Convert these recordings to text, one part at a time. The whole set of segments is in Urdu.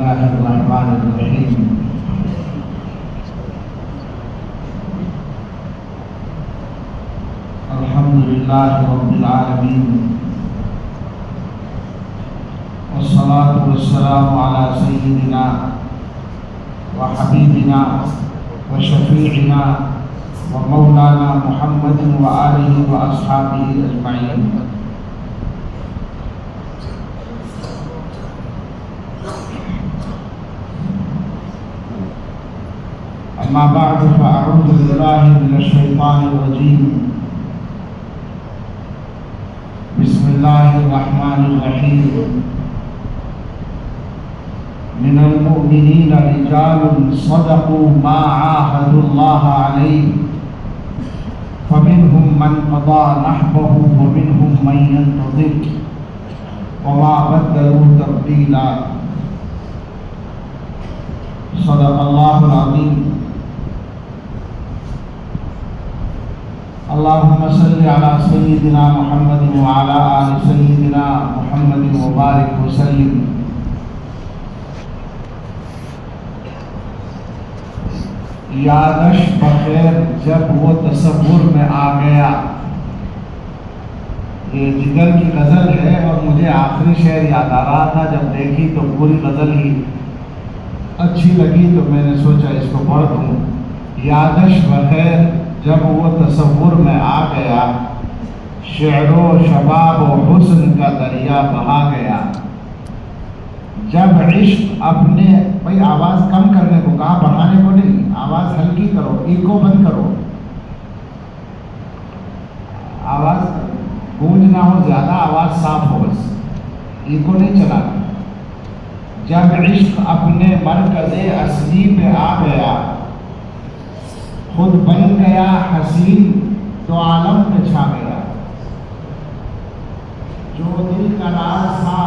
الله الرحمن الرحيم الحمد لله رب العالمين والصلاة والسلام على سيدنا وحبيبنا وشفيعنا ومولانا محمد وآله وأصحابه أجمعين. أما بعد فأعوذ بالله من الشيطان الرجيم. بسم الله الرحمن الرحيم. من المؤمنين رجال صدقوا ما عاهدوا الله عليه فمنهم من قضى نحبه ومنهم من ينتظر وما بدلوا تبديلا. صدق الله العظيم. اللهم صل على سيدنا محمد وعلى آل سيدنا محمد وبارك وسلم. یادش بخیر جب وہ تصور میں آ گیا. یہ جگر کی غزل ہے اور مجھے آخری شعر یاد آ رہا تھا. جب دیکھی تو پوری غزل ہی اچھی لگی تو میں نے سوچا اس کو پڑھ دوں. یادش بخیر جب وہ تصور میں آ گیا، شعر و شباب و حسن کا دریا بہا گیا. جب عشق اپنے بھائی آواز کم کرنے کو کہا، بڑھانے کو نہیں. آواز ہلکی کرو، ایکو بند کرو، آواز گونج نہ ہو زیادہ، آواز صاف ہو، بس ایکو نہیں چلانا. جب عشق اپنے مرکز اصلی پہ آ گیا، خود بن گیا حسین تو عالم پہ چھا گیا. جو دل کا راز تھا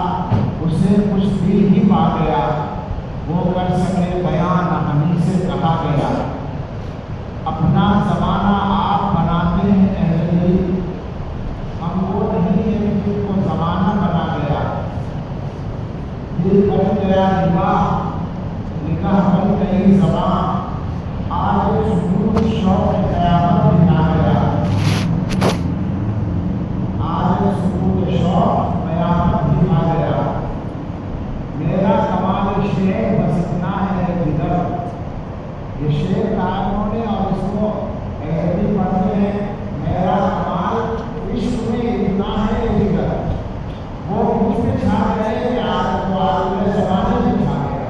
اسے کچھ دل ہی پا گیا، وہ کر سکے بیان ہمیں سے کہا گیا. اپنا زمانہ آپ بناتے ہیں اہل دل، ہم وہ نہیں ہیں جن کو زمانہ بنا گیا. دل بن گیا نگاہ، نگاہ بن گئی زبان، آج سکون شوق قیامت دکھا گیا. آج سکون شوق قیامت دکھا گیا. میرا کمال شعر بس اتنا ہے جدھر. یہ شعر کہا انہوں نے اور اس کو ایسے پڑھتے ہیں. میرا کمال عشق میں اتنا ہے جدھر، وہ مجھ پہ چھا گئے کہ آج تو عالم زمانے میں چھا گیا.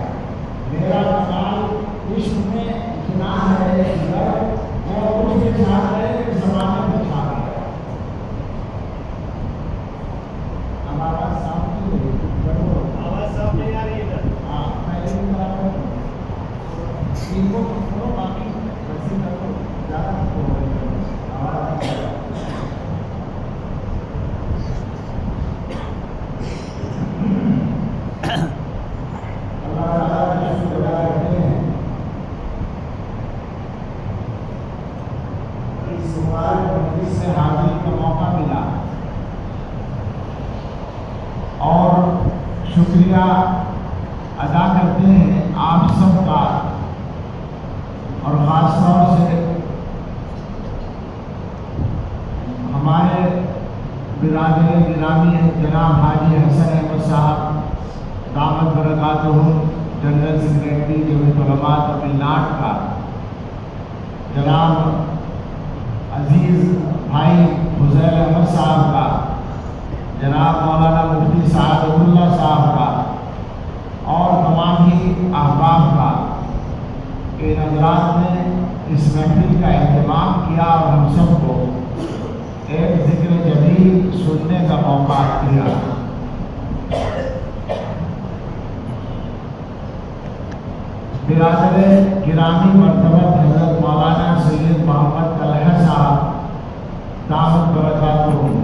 میرا کمال عشق میں اتنا ہے جدھر، وہ مجھ پہ چھا گئے کہ زمانے میں چھا گیا. ہمارا سامنے آواز صاف نہیں آ رہی ہے. ہاں پہلے بھی برابر ان کو پکڑو، باقی ویسے کرو زیادہ ہو رہی ہے آواز. اللہ تعالیٰ کا شکر ادا کرتے ہیں اس مبارک مجلس سے حاضری کا موقع ملا، اور شکریہ ادا کرتے ہیں آپ سب کا، اور خاص طور سے ہمارے برادر گرامی ہیں جناب حاجی حسن احمد صاحب دامت برکاتہم، جنرل سیکریٹری جمعیت علماء تمل ناڈو کا، جناب عزیز بھائی فضیل احمد صاحب کا، جناب مولانا مفتی سعادت اللہ صاحب کا، اور تمام ہی احباب کا کہ ان حضرات نے اس محفل کا اہتمام کیا اور ہم سب کو ایک ذکر جلیل سننے کا موقع دیا. برادر گرامی مرتبہ حضرت مولانا سید محمد طلحہ صاحب دامت برکاتہم،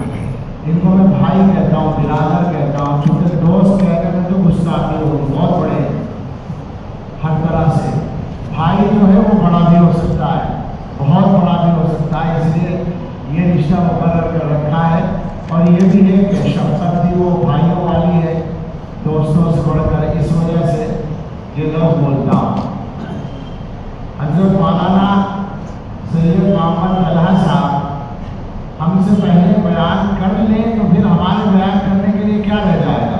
ان کو میں بھائی کہتا ہوں، برادر کہتا ہوں، چونکہ دوست کہہ کر میں تو گستاخی ہوں. بہت بڑے ہر طرح سے بھائی جو ہے وہ بڑا بھی ہو سکتا ہے، بہت بڑا بھی ہو سکتا ہے. اس لیے یہ رشتہ مقرر کر رکھا ہے. اور یہ بھی ہے کہ شفقت بھی وہ بھائیوں والی ہے، دوستوں سے بڑھ کر. اس وجہ سے یہ لفظ بولتا ہوں۔ حضرت مولانا سید محمد طلحہ صاحب ہم سے پہلے بیان کر لیں تو پھر ہمارے بیان کرنے کے لیے کیا رہ جائے گا؟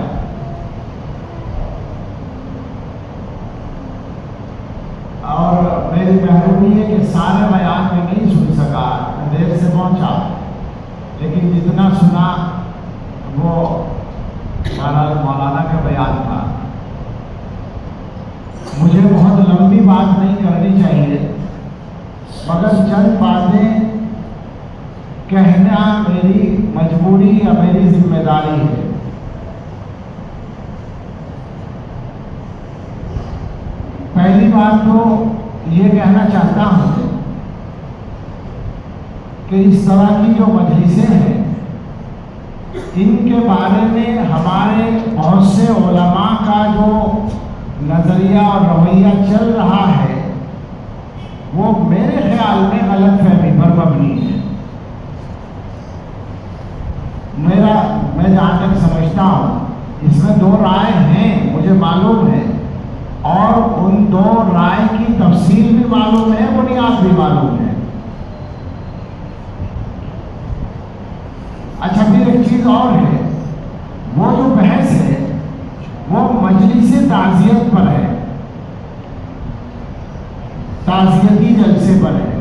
اور میری محرومی ہے کہ سارے بیان میں نہیں سن سکا، دیر سے پہنچا، لیکن جتنا سنا وہ مولانا کا بیان تھا۔ مجھے بہت لمبی بات نہیں کرنی چاہیے، مگر چند باتیں کہنا میری مجبوری یا میری ذمہ داری ہے۔ پہلی بات تو یہ کہنا چاہتا ہوں کہ اس طرح کی جو مجلسیں ہیں ان کے بارے میں ہمارے بہت سے علماء کا جو نظریہ اور رویہ چل رہا ہے وہ میرے خیال میں غلط فہمی پر مبنی ہے۔ میں جہاں تک سمجھتا ہوں اس میں دو رائے ہیں، مجھے معلوم ہے، اور ان دو رائے کی تفصیل بھی معلوم ہے، بنیاد بھی معلوم ہے۔ اچھا، پھر ایک چیز اور ہے، وہ جو بحث ہے وہ مجلس تعزیت پر ہے، تعزیتی جلسے پر ہے،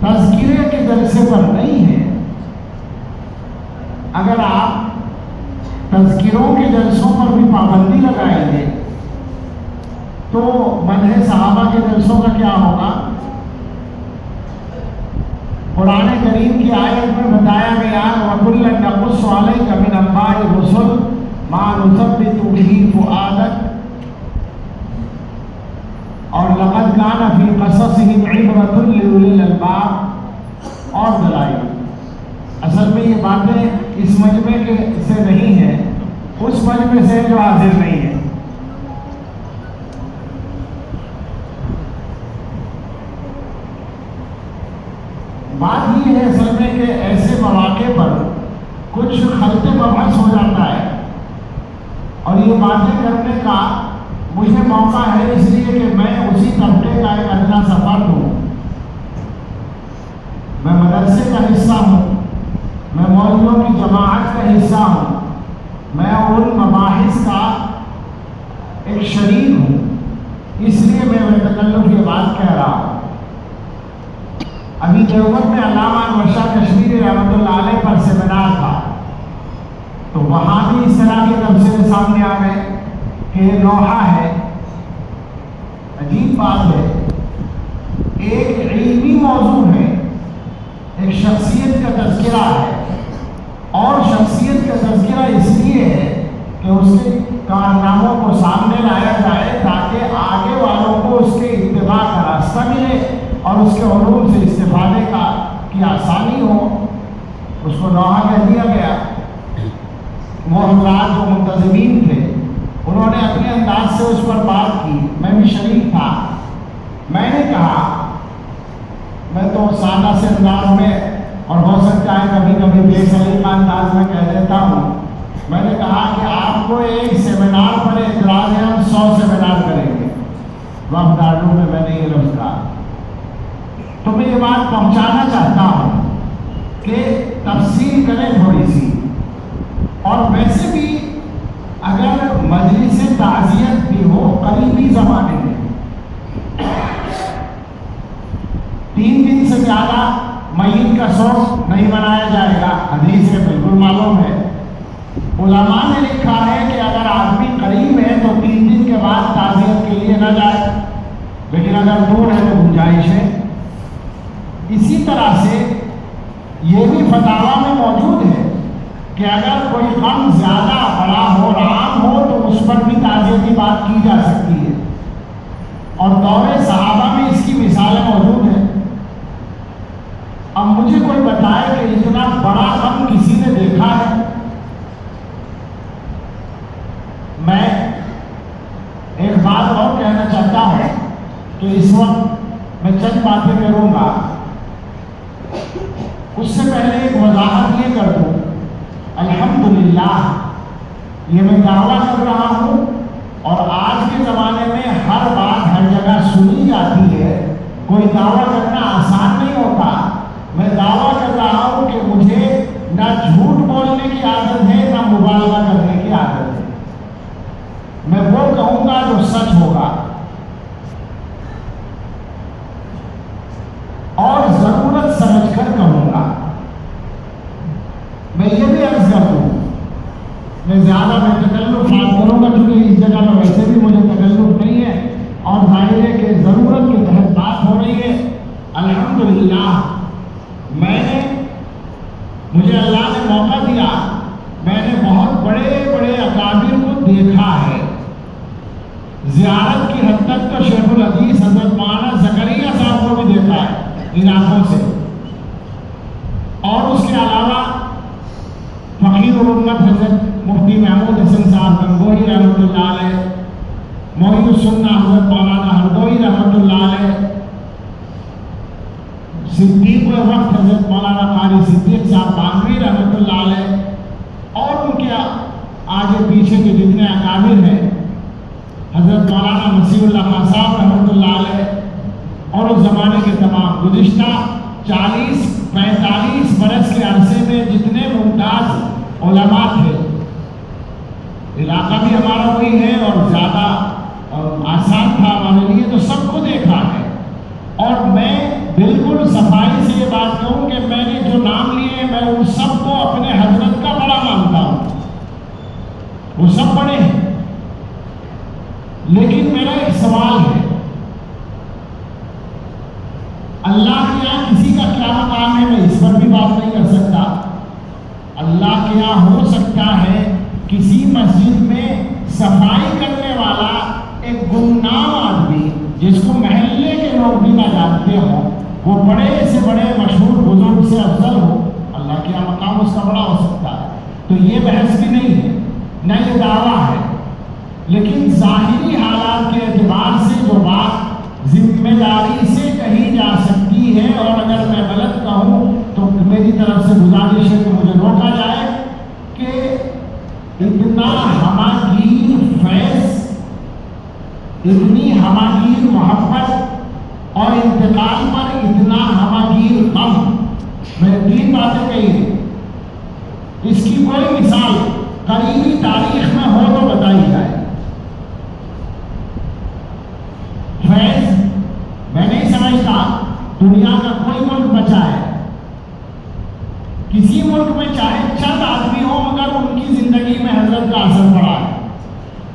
تذکرے کے جلسے پر نہیں ہے۔ اگر آپ تذکروں کے جلسوں پر بھی پابندی لگائیں گے تو مدح صحابہ کے جلسوں کا کیا ہوگا؟ قرآن کریم کی آیت میں بتایا گیا وَكُلًّا نَقُصُّ عَلَيْكَ مِنْ أَنبَاءِ الرُّسُلِ مَا نُثَبِّتُ بِهِ فُؤَادَكَ، اور لَقَدْ كَانَ فِي قَصَصِهِمْ عِبْرَةٌ لِأُولِي الْأَلْبَابِ، اور دلائل۔ اصل میں یہ باتیں اس مجمع کے سے نہیں ہیں، اس مجمع سے جو حاضر نہیں ہے۔ بات یہ ہے اصل میں کہ ایسے مواقع پر کچھ خلط مبحث ہو جاتا ہے، اور یہ باتیں کرنے کا مجھے موقع ہے اس لیے کہ میں اسی طبقے کا ایک ادنا سا فرد ہوں۔ میں مدرسے کا حصہ ہوں، میں مولویوں کی جماعت کا حصہ ہوں، میں ان مباحث کا ایک شریک ہوں، اس لیے میں تکلف یہ بات کہہ رہا ہوں۔ ابھی دیوبند میں علامہ انور شاہ کشمیری رحمۃ اللہ علیہ پر سیمینار تھا، تو وہاں بھی اس طرح کے تبصرے سامنے آ گئے کہ یہ لوحہ ہے۔ عجیب بات ہے، ایک علمی موضوع ہے، ایک شخصیت کا تذکرہ ہے، اور شخصیت کا تذکرہ اس لیے ہے کہ اس کے کارناموں کو سامنے لایا جائے تاکہ آگے والوں کو اس کے اتباع کا راستہ ملے اور اس کے علوم سے استفادے کی آسانی ہو۔ اس کو لوحہ کہہ دیا گیا۔ وہ حضرات جو منتظمین تھے انہوں نے اپنے انداز سے اس پر بات کی، میں بھی شریک تھا۔ میں نے کہا، میں تو سادہ سے انداز میں اور ہو سکتا ہے کبھی کبھی بے سلیقہ انداز میں کہہ دیتا ہوں، میں نے کہا کہ آپ کو ایک سیمینار پر اعتراض ہے، ہم 100 سیمینار کریں گے۔ وفداروں میں نے یہ لفظ کہا۔ تو میں یہ بات پہنچانا چاہتا ہوں کہ تفصیل کریں تھوڑی سی، اور ویسے بھی اگر مجلس تعزیت بھی ہو قریبی زمانے میں 3 دن سے زیادہ میت کا شوق نہیں منایا جائے گا، حدیث سے بالکل معلوم ہے۔ علماء نے لکھا ہے کہ اگر آدمی قریب ہے تو 3 دن کے بعد تعزیت کے لیے نہ جائے، لیکن اگر دور ہے تو گنجائش ہے۔ اسی طرح سے یہ بھی فتاویٰ میں موجود ہے کہ اگر کوئی غم زیادہ بڑا ہو اور عام ہو تو اس پر بھی تعزیت کی بات کی جا سکتی ہے، اور دور صحابہ میں اس کی مثالیں موجود ہیں۔ اب مجھے کوئی بتائے کہ اتنا بڑا غم کسی نے دیکھا ہے؟ میں ایک بات اور کہنا چاہتا ہوں کہ اس وقت میں چند باتیں کروں گا، اس سے پہلے ایک وضاحت یہ کر دوں۔ الحمدللہ یہ میں دعویٰ کر رہا ہوں اور آج کے زمانے میں ہر بات ہر جگہ سنی جاتی ہے، کوئی دعویٰ کرنا آسان نہیں ہوتا۔ میں دعویٰ کر رہا ہوں کہ مجھے نہ جھوٹ بولنے کی عادت ہے نہ مبالغہ کرنے کی عادت ہے۔ میں وہ کہوں گا جو سچ ہوگا، اور ضرورت سمجھ کر کہوں گا۔ میں یہ بھی عرض کر دوں، میں زیادہ تکلفات کروں گا کیونکہ اس جگہ میں ویسے بھی مجھے تکلف نہیں ہے، اور ظاہر ہے کہ ضرورت کے تحت بات ہو رہی ہے۔ الحمدللہ مجھے اللہ نے موقع دیا، میں نے بہت بڑے بڑے اکابر کو دیکھا ہے، زیارت کی حد تک تو شیخ الحدیث حضرت مولانا زکریا صاحب کو بھی دیکھا ہے علاقوں سے، اور اس کے علاوہ فقیر الامت حضرت مفتی محمود حسن صاحب گنگوہی رحمۃ اللہ علیہ، معین السنہ حضرت مولانا ہردوئی رحمۃ اللہ علیہ، صدیق وقت حضرت مولانا قاری صدیق صاحب بانوی رحمۃ اللہ علیہ، اور ان کے آگے پیچھے کے جتنے اکابر ہیں، حضرت مولانا مسیح اللہ خان صاحب رحمۃ اللہ علیہ، اور اس زمانے کے تمام گزشتہ 40-45 برس کے عرصے میں جتنے ممتاز علماء تھے، علاقہ بھی ہمارا وہی ہے اور زیادہ آسان تھا ہمارے لیے، تو سب کو دیکھا ہے۔ اور میں بالکل صفائی سے یہ بات کہوں کہ میں نے جو نام لیے ہیں میں ان سب کو اپنے حضرت کا بڑا مانتا ہوں، وہ سب بڑے ہیں، لیکن میرا ایک سوال ہے، اللہ کے یہاں کسی کا کیا مقام ہے؟ میں اس پر بھی بات نہیں کر سکتا۔ اللہ کے یہاں ہو سکتا ہے کسی مسجد میں صفائی کرنے والا ایک گمنام آدمی جس کو محلے کے لوگ بھی نہ جانتے ہوں، وہ بڑے سے بڑے مشہور بزرگ سے افضل ہو، اللہ کے یہاں مقام اس کا بڑا ہو سکتا ہے۔ تو یہ بحث بھی نہیں ہے، نہ یہ دعویٰ ہے، لیکن ظاہری حالات کے اعتبار سے جو بات ذمہ داری سے کہی جا سکتی ہے، اور اگر میں غلط کہوں تو میری طرف سے گزارش ہے کہ مجھے روکا جائے، کہ اتنا ہماگیر فیض، اتنی ہماگیر محبت اور انتقال پر اتنا ہماگیر غم، میں نے 3 باتیں کہی ہیں، اس کی کوئی مثال قریبی تاریخ میں ہو تو بتائی جائے۔ فیض میں نہیں سمجھتا دنیا کا کوئی ملک بچا ہے، کسی ملک میں چاہے چند آدمی ہو مگر ان کی زندگی میں حضرت کا اثر پڑا ہے۔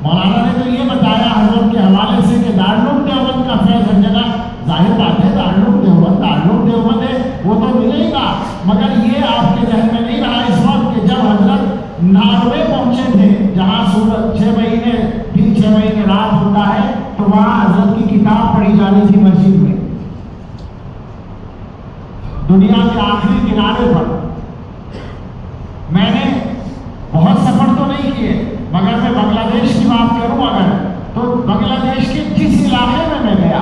مولانا نے تو یہ بتایا حضرت کے حوالے سے کہ دارالعلوم دیوبند کا فیض ہر جگہ، ظاہر بات ہے دارالعلوم دیوبند ہے، وہ تو ملے گا، مگر یہ آپ کے ذہن میں نہیں رہا اس وقت کہ جب حضرت ناروے پہنچے تھے، جہاں سورج 6 مہینے دن 6 مہینے رات ہوتا ہے، تو وہاں حضرت کی کتاب پڑھی جانی تھی مسجد میں، دنیا کے آخری کنارے پر۔ میں نے بہت سفر تو نہیں کیے، مگر میں بنگلہ دیش کی بات کروں اگر، تو بنگلہ دیش کے جس علاقے میں گیا،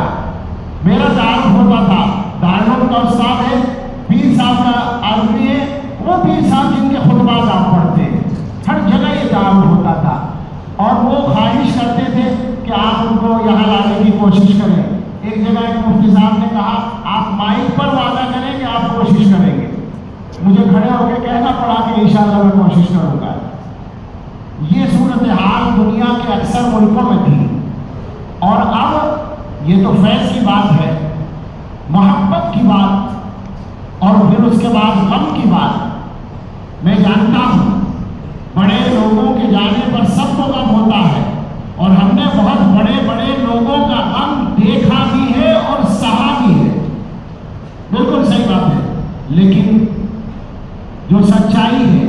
میرا تعارف ہوتا تھا، دارالعلوم کا استاد ہے، پیر صاحب کا آدمی ہے، وہ پیر صاحب جن کے خطبات آپ پڑھتے ہیں، ہر جگہ یہ تعارف ہوتا تھا، اور وہ خواہش کرتے تھے کہ آپ ان کو یہاں لانے کی کوشش کریں۔ ایک جگہ ایک مفتی صاحب نے کہا آپ مائک پر وعدہ کریں کہ آپ کوشش کریں گے، مجھے کھڑے ہو کے کہنا پڑا کہ انشاءاللہ میں کوشش کروں گا۔ یہ صورتحال دنیا کے اکثر ملکوں میں تھی، اور اب یہ تو فیض کی بات ہے، محبت کی بات، اور پھر اس کے بعد غم کی بات۔ میں جانتا ہوں بڑے لوگوں کے جانے پر سب کو غم ہوتا ہے، اور ہم نے بہت بڑے بڑے لوگوں کا غم دیکھا بھی ہے اور سہا بھی ہے، بالکل صحیح بات ہے، لیکن جو سچائی ہے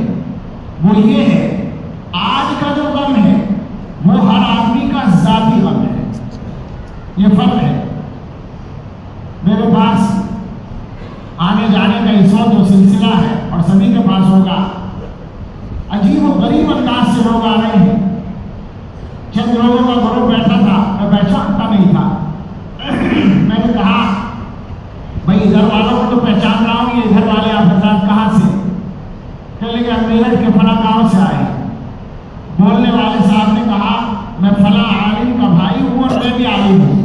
وہ یہ ہے، آج کا جو غم ہے وہ ہر آدمی کا ذاتی غم ہے، یہ فرق ہے۔ میرے پاس آنے جانے کا اس وقت جو سلسلہ ہے، اور سبھی کے پاس ہوگا، عجیب و غریب انداز سے لوگ آ رہے ہیں۔ چند لوگوں کا گروپ بیٹھا تھا، میں پہچانتا نہیں تھا، میں نے کہا بھائی ادھر والوں کو تو پہچان رہا ہوں، یہ ادھر والے آپ حضرات کہاں سے؟ کہنے لگے ہم میرٹھ کے فلاں گاؤں سے آئے۔ بولنے والے صاحب نے کہا میں فلاں عالم کا بھائی ہوں اور میں بھی عالم ہوں،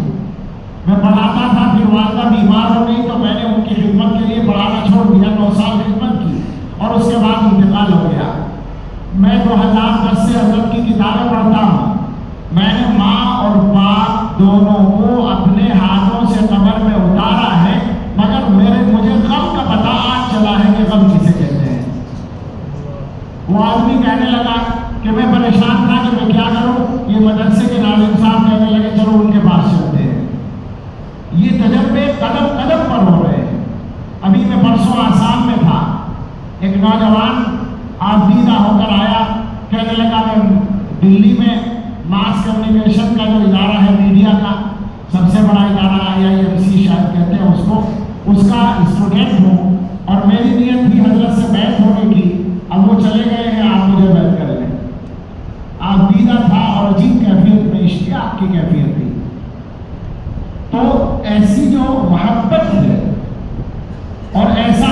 میں پڑھاتا تھا، پھر والدہ بیمار ہو گئی تو میں نے ان کی خدمت کے لیے پڑھانا چھوڑ دیا، 9 سال خدمت کی اور اس کے بعد انتقال ہو گیا۔ میں 2010 سے حضرت کی کتابیں پڑھتا ہوں۔ میں نے ماں اور باپ دونوں کو اپنے ہاتھوں سے قبر میں اتارا ہے، مگر مجھے غم کا پتہ آج چلا ہے کہ غم کسے کہتے ہیں۔ وہ آدمی کہنے لگا کہ میں پریشان تھا کہ میں کیا کروں، یہ مدرسے کے ناظم صاحب کہنے لگے چلو ان کے پاس چلتے ہیں۔ یہ تجربے قدم قدم پر ہو رہے ہیں۔ ابھی میں پرسوں آسام میں تھا، ایک نوجوان آبدیدہ ہو کر آیا، کہنے لگا میں دلی میں ماس کمیونیکیشن کا جو ادارہ ہے میڈیا کا سب سے بڑا ادارہ IIMC شاید کہتے ہیں اس کو، اس کا اسٹوڈنٹ ہوں اور میری نیت تھی حضرت سے بیعت ہونے کی، اب وہ چلے گئے ہیں، آپ مجھے بیعت کر لیں۔ آبدیدہ تھا اور عجیب کیفیت میں اشتیاق کی کیفیت تھی۔ تو ایسی جو محبت ہے اور ایسا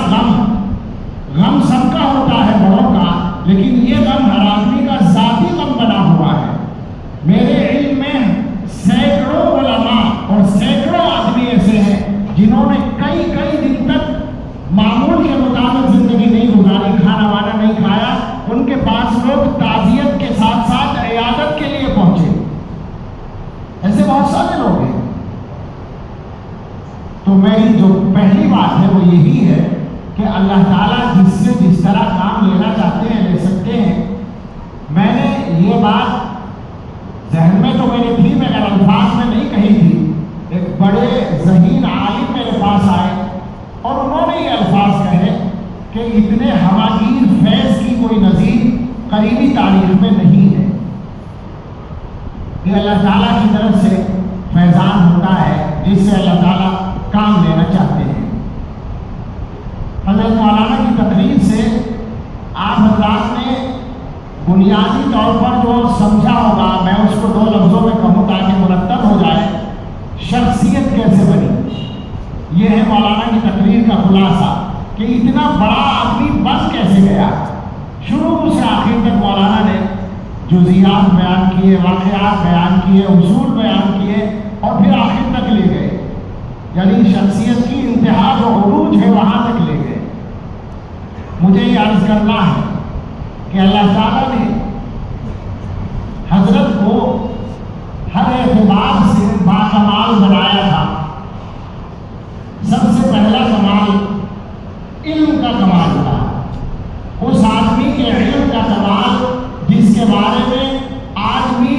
غم سب کا ہوتا ہے بڑوں کا، لیکن یہ غم ہر آدمی کا ذاتی غم بنا ہوا ہے۔ میرے علم میں سینکڑوں علماء اور سینکڑوں آدمی ایسے ہیں جنہوں نے کئی دن تک معمول کے مطابق زندگی نہیں گزاری، کھانا وانا نہیں کھایا، ان کے پاس لوگ تعزیت کے ساتھ ساتھ عیادت کے لیے پہنچے، ایسے بہت سارے لوگ ہیں۔ تو میری جو پہلی بات ہے وہ یہی ہے کہ اللہ تعالیٰ جس سے جس طرح کام لینا چاہتے ہیں لے سکتے ہیں۔ میں نے یہ بات ذہن میں تو میری تھی، مگر الفاظ میں نہیں کہی تھی۔ ایک بڑے ذہین عالم میرے پاس آئے اور انہوں نے یہ الفاظ کہے کہ اتنے ہماگیر فیض کی کوئی نظیر قریبی تاریخ میں نہیں ہے۔ یہ اللہ تعالیٰ کی طرف سے فیضان ہوتا ہے جس سے اللہ تعالیٰ کام لینا چاہتے ہیں۔ حضرت مولانا کی تقریر سے آپ حضرات نے بنیادی طور پر جو سمجھا ہوگا، میں اس کو 2 لفظوں میں کہوں تاکہ مرتب ہو جائے، شخصیت کیسے بنی۔ یہ ہے مولانا کی تقریر کا خلاصہ کہ اتنا بڑا آدمی بن کیسے گیا۔ شروع سے آخر تک مولانا نے جزیات بیان کیے، واقعات بیان کیے، اصول بیان کیے اور پھر آخر تک لے گئے، یعنی شخصیت کی انتہا جو عروج ہے وہاں تک لے گئے۔ مجھے یہ عرض کرنا ہے کہ اللہ تعالیٰ نے حضرت کو ہر اعتبار سے باکمال بنایا تھا۔ سب سے پہلا کمال علم کا کمال تھا۔ اس آدمی کے علم کا کمال جس کے بارے میں آج بھی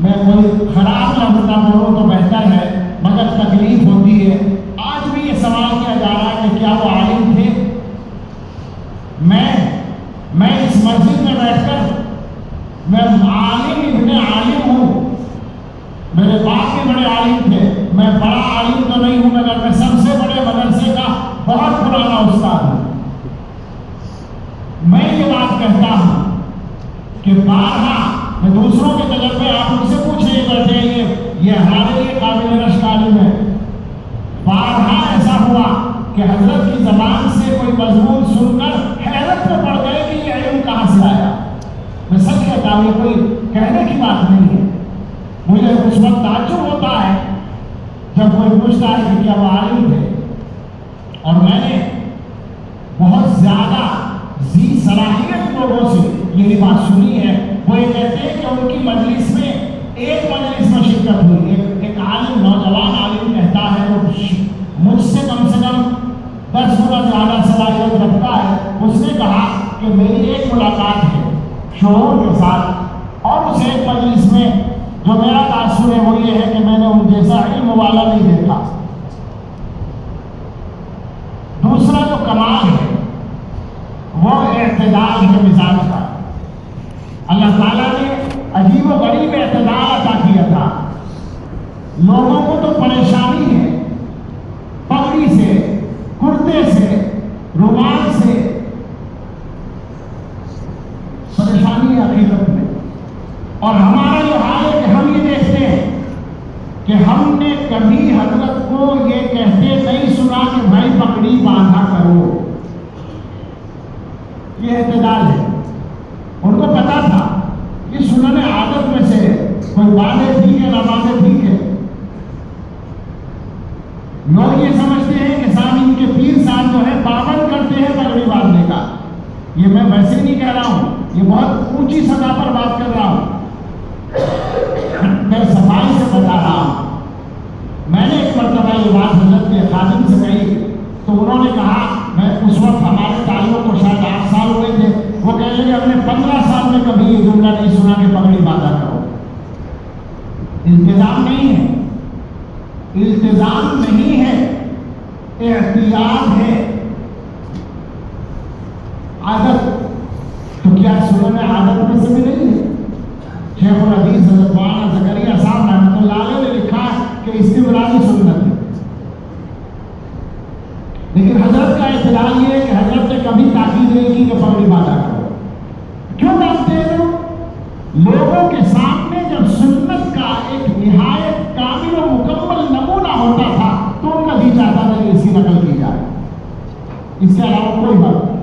میں کوئی خراب لفظ نہ بولوں تو بہتر ہے، مگر تکلیف ہوتی ہے، آج بھی یہ سوال کیا جا رہا ہے کہ کیا وہ عالم تھے؟ میں اس مسجد میں بیٹھ کر میں عالم ابن عالم ہوں، میرے باپ بھی بڑے عالم تھے، میں بڑا عالم تو نہیں ہوں مگر میں سب سے بڑے مدرسے کا بہت پرانا استاد ہوں۔ میں یہ بات کہتا ہوں کہ بارہا میں دوسروں کے تجربے آپ ان سے پوچھیں بیٹھے یہ ہمارے لیے قابل رشک عالم ہے۔ بارہا ایسا ہوا کہ حضرت کی زبان سے کوئی مضمون سن کر حیرت میں پڑ گئے کہ یہ علم کہاں سے آیا۔ میں سچ کہتا ہوں، یہ کوئی کہنے کی بات نہیں ہے۔ مجھے اس وقت تعجب ہوتا ہے جب کوئی پوچھتا ہے کہ کیا وہ عالم تھے، اور میں نے بہت زیادہ ذی صلاحیت لوگوں سے یہی بات سنی ہے۔ وہ یہ کہتے ہیں کہ ان کی مجلس میں ایک مجلس میں شرکت ہوئی، ایک عالم نوجوان عالم کہتا ہے وہ مجھ سے کم 10 گنا زیادہ صلاحیت رکھتا ہے، اس نے کہا کہ میری ایک ملاقات ہے شعور کے ساتھ، اور اس ایک مجلس میں جو میرا تاثر ہے وہ یہ ہے کہ میں نے ان جیسا علم والا نہیں دیکھا۔ دوسرا جو کمال ہے وہ اعتدال ہے مزاج کا۔ اللہ تعالیٰ نے عجیب و غریب اعتدال عطا کیا تھا۔ لوگوں کو تو پریشانی ہے، پگڑی سے، کرتے سے، رومال سے پریشانی ہے عقیدت میں، اور ہمارا یہ حال ہے کہ ہم یہ دیکھتے ہیں کہ ہم نے کبھی حضرت کو یہ کہتے نہیں سنا کہ بھائی پگڑی باندھا کرو۔ یہ اعتدال ہے۔ ان کو پتا تھا، یہ سنا یہ میں ویسے ہی نہیں کہہ رہا ہوں، یہ بہت اونچی سطح پر بات کر رہا ہوں، میں صفائی سے بتا رہا ہوں۔ میں نے ایک مرتبہ یہ بات حضرت کے خادم سے کہی تو انہوں نے کہا، میں اس وقت ہمارے تعلق کو شاید 8 سال ہوئے تھے، وہ کہہ لیں کہ ہم نے 15 سال میں کبھی یہ جملہ نہیں سنا کہ پگڑی باندھا کرو۔ التزام نہیں ہے، التزام نہیں ہے، احتیاط ہے، عادت۔ تو کیا سنن عادت میں سے بھی نہیں ہے؟ شیخ الحدیث حضرت مولانا زکریا صاحب رحمۃ اللہ علیہ نے لکھا کہ استمراری سنت ہے، لیکن حضرت کا اطلاع یہ ہے کہ حضرت نے کبھی تاکید نہیں کی کہ پگڑی باندھا کرو۔ کیوں باندھتے ہیں لوگوں کے سامنے جب سنت کا ایک نہایت کامل و مکمل نمونہ ہوتا تھا تو ان کا جی چاہتا تھا کہ اس کی نقل کی جائے، اس کے علاوہ کوئی بات نہیں۔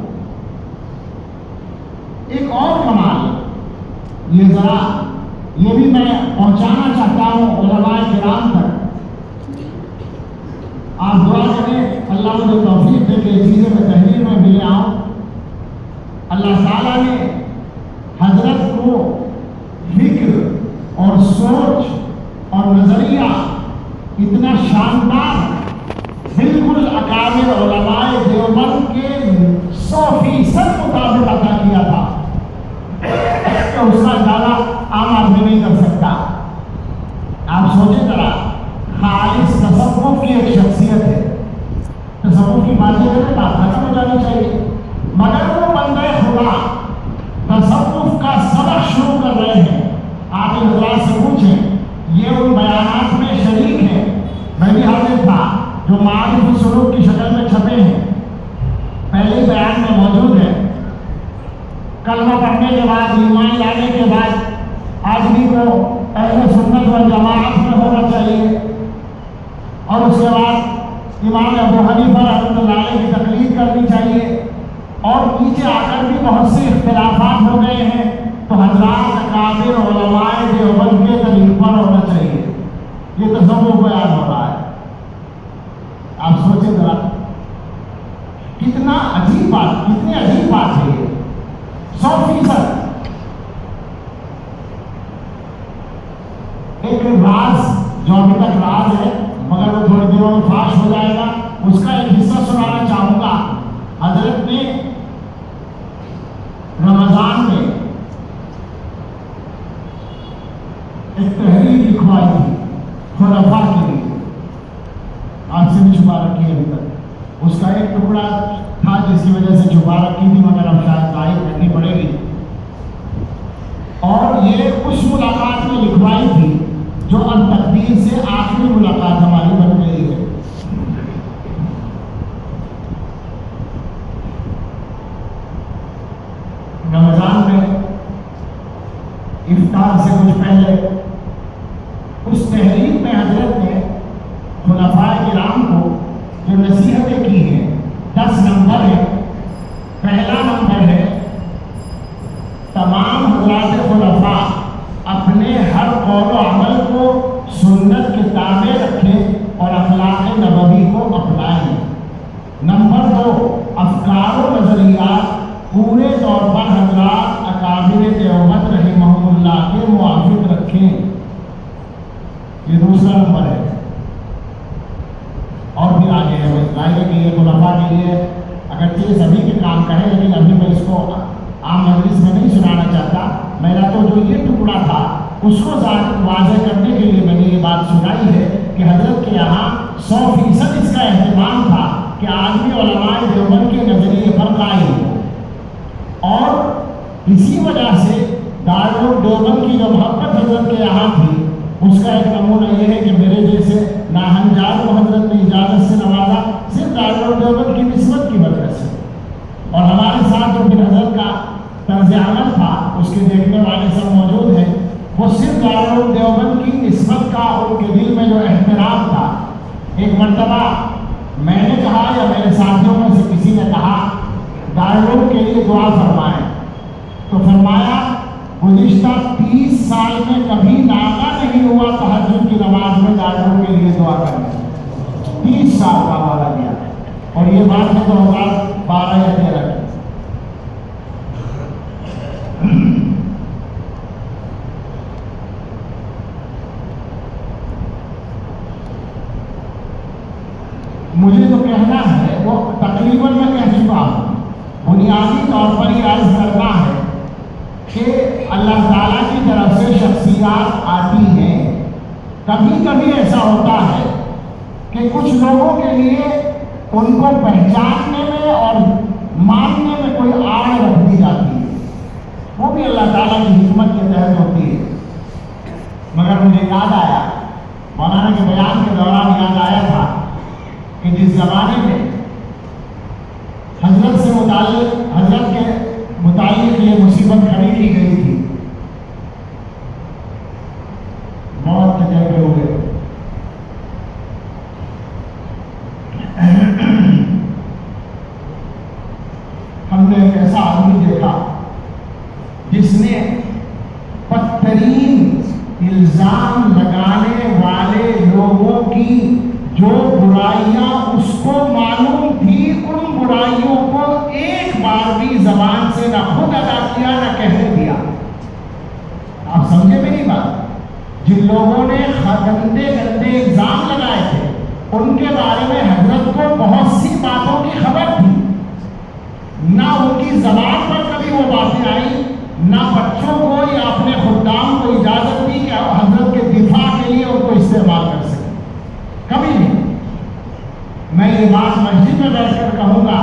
ایک اور کمال، یہ ذرا یہ بھی میں پہنچانا چاہتا ہوں علماء کرام تک، آپ دعا کریں اللہ مجھے توفیق دے کہ یہ چیزیں میں تحریر میں بھی لے آؤں۔ اللہ تعالیٰ نے حضرت کو فکر اور سوچ اور نظریہ اتنا شاندار، بالکل اکابر علماء دیوبند کے 100% مطابق عطا کیا تھا کہ اس کا اندازہ عام آدمی نہیں کر سکتا۔ آپ سوچیں ذرا، خالص تصوف کی ایک شخصیت ہے، تصوف کی باتیں بات ختم ہو جانی چاہیے، مگر وہ بندہ خدا تصوف کا سبق شروع کر رہے ہیں۔ آپ ان حضرات سے پوچھیں، یہ ان بیانات میں شریک ہیں، میں بھی حاضر تھا، جو معارف سلوک کی شکل میں چھپے ہیں، پہلے بیان میں موجود ہے۔ کلمہ پڑھنے کے بعد، ایمان لانے کے بعد آدمی کو اہل سنت و جماعت میں ہونا چاہیے، اور اس کے بعد امام ابو حنیفہ رحمۃ اللہ علیہ کی تقلید کرنی چاہیے، اور نیچے آ کر بھی بہت سے اختلافات ہو گئے ہیں تو حضرات اکابر علماء دیوبند کے طریق پر ہونا چاہیے۔ یہ تصوف بیان ہو رہا ہے۔ آپ سوچیں ذرا، کتنا عجیب بات، کتنی عجیب بات ہے یہ۔ 100% ایک راز جو ابھی تک راز ہے مگر وہ تھوڑے دنوں میں فاش ہو جائے گا، اس کا ایک حصہ سنانا چاہوں گا۔ حضرت نے رمضان میں ایک تحریر لکھوائی تھی خلفاء کے لیے، آپ سے بھی چھپا رکھی ہے ابھی تک۔ اس کا ایک ٹکڑا تھا جس کی وجہ سے چھپا رکھی تھی، مگر اب شاید ظاہر کرنی پڑے گی، اور یہ اس ملاقات میں لکھوائی تھی جو التقدیر سے آخری ملاقات ہماری بن گئی ہے۔ رمضان میں افطار سے کچھ پہلے اس تحریر میں حضرت نے خلفاء کرام کو جو نصیحتیں کی ہیں 10 نمبر ہے۔ پہلا نمبر ہے، تمام حضرات خلفاء اپنے ہر قول و عمل کو سنت کے تابع رکھیں اور اخلاق نبوی کو اپنائیں۔ نمبر 2، افکار و نظریات پورے طور پر حضرات اکابر دیوبند رحمہم اللہ کے موافق رکھیں۔ یہ دوسرا نمبر ہے، اور بھی آگے ہے، ظاہر ہے کہ یہ خلفاء کے لیے اگرچہ سبھی کے کام کریں، لیکن ابھی میں اس کو عام مجلس میں نہیں سنانا چاہتا۔ میرا تو جو یہ ٹکڑا تھا اس کو واضح کرنے کے لیے میں نے یہ بات سنائی ہے کہ حضرت کے یہاں 100% اس کا اہتمام تھا کہ آدمی علماء دیوبند کے نظریے پر قائم ہو، اور اسی وجہ سے دارالعلوم دیوبند کی جو محبت حضرت کے یہاں تھی اس کا ایک نمونہ یہ ہے کہ میرے جیسے ناہنجار کو حضرت نے اجازت سے نوازا صرف دارالعلوم دیوبند کی نسبت کی برکت سے، اور ہمارے ساتھ جو پھر حضرت کا طرز عمل تھا اس کے دیکھنے والے سب موجود ہیں، وہ صرف دارالعلوم دیوبند کی نسبت کا ان کے دل میں جو احترام تھا۔ ایک مرتبہ میں نے کہا یا میرے ساتھیوں میں سے کسی نے کہا دارالعلوم کے لیے دعا فرمائیں، تو فرمایا گزشتہ 30 سال میں کبھی ناکا نہیں ہوا تہجد کی نماز میں دارالعلوم کے لیے دعا کرنے، 30 سال کا حوالہ دیا، اور یہ بات ہے 2012 یا 13 کی۔ مجھے جو کہنا ہے وہ تقریباً میں کہہ چکا ہوں. بنیادی طور پر یہ عرض کرنا ہے کہ اللہ تعالیٰ کی طرف سے شخصیات آتی ہیں. کبھی کبھی ایسا ہوتا ہے کہ کچھ لوگوں کے لیے ان کو پہچاننے میں اور ماننے میں کوئی آڑ رکھ دی جاتی ہے. وہ بھی اللہ تعالیٰ کی حکمت کے تحت ہوتی ہے. مگر مجھے یاد آیا، مولانا کے بیان کے دوران یاد آیا تھا کہ جس زمانے میں حضرت کے متعلق یہ مصیبت کھڑی کی گئی تھی، موت کے جگہ ہوئے، ہم نے ایک ایسا آدمی دیکھا جس نے بدترین الزام لگانے والے لوگوں کی جو برائیاں اس کو معلوم تھی، ان برائیوں کو ایک بار بھی زبان سے نہ خود ادا کیا نہ کہنے دیا. آپ سمجھے میری بات؟ جن لوگوں نے گندے گندے الزام لگائے تھے ان کے بارے میں حضرت کو بہت سی باتوں کی خبر تھی. نہ ان کی زبان پر کبھی وہ باتیں آئی، نہ بچوں کو یا اپنے خدام کو اجازت دی کہ حضرت کے دفاع کے لیے ان کو استعمال کر سکیں. کبھی نہیں. میں یہ بات مسجد میں بیٹھ کر کہوں گا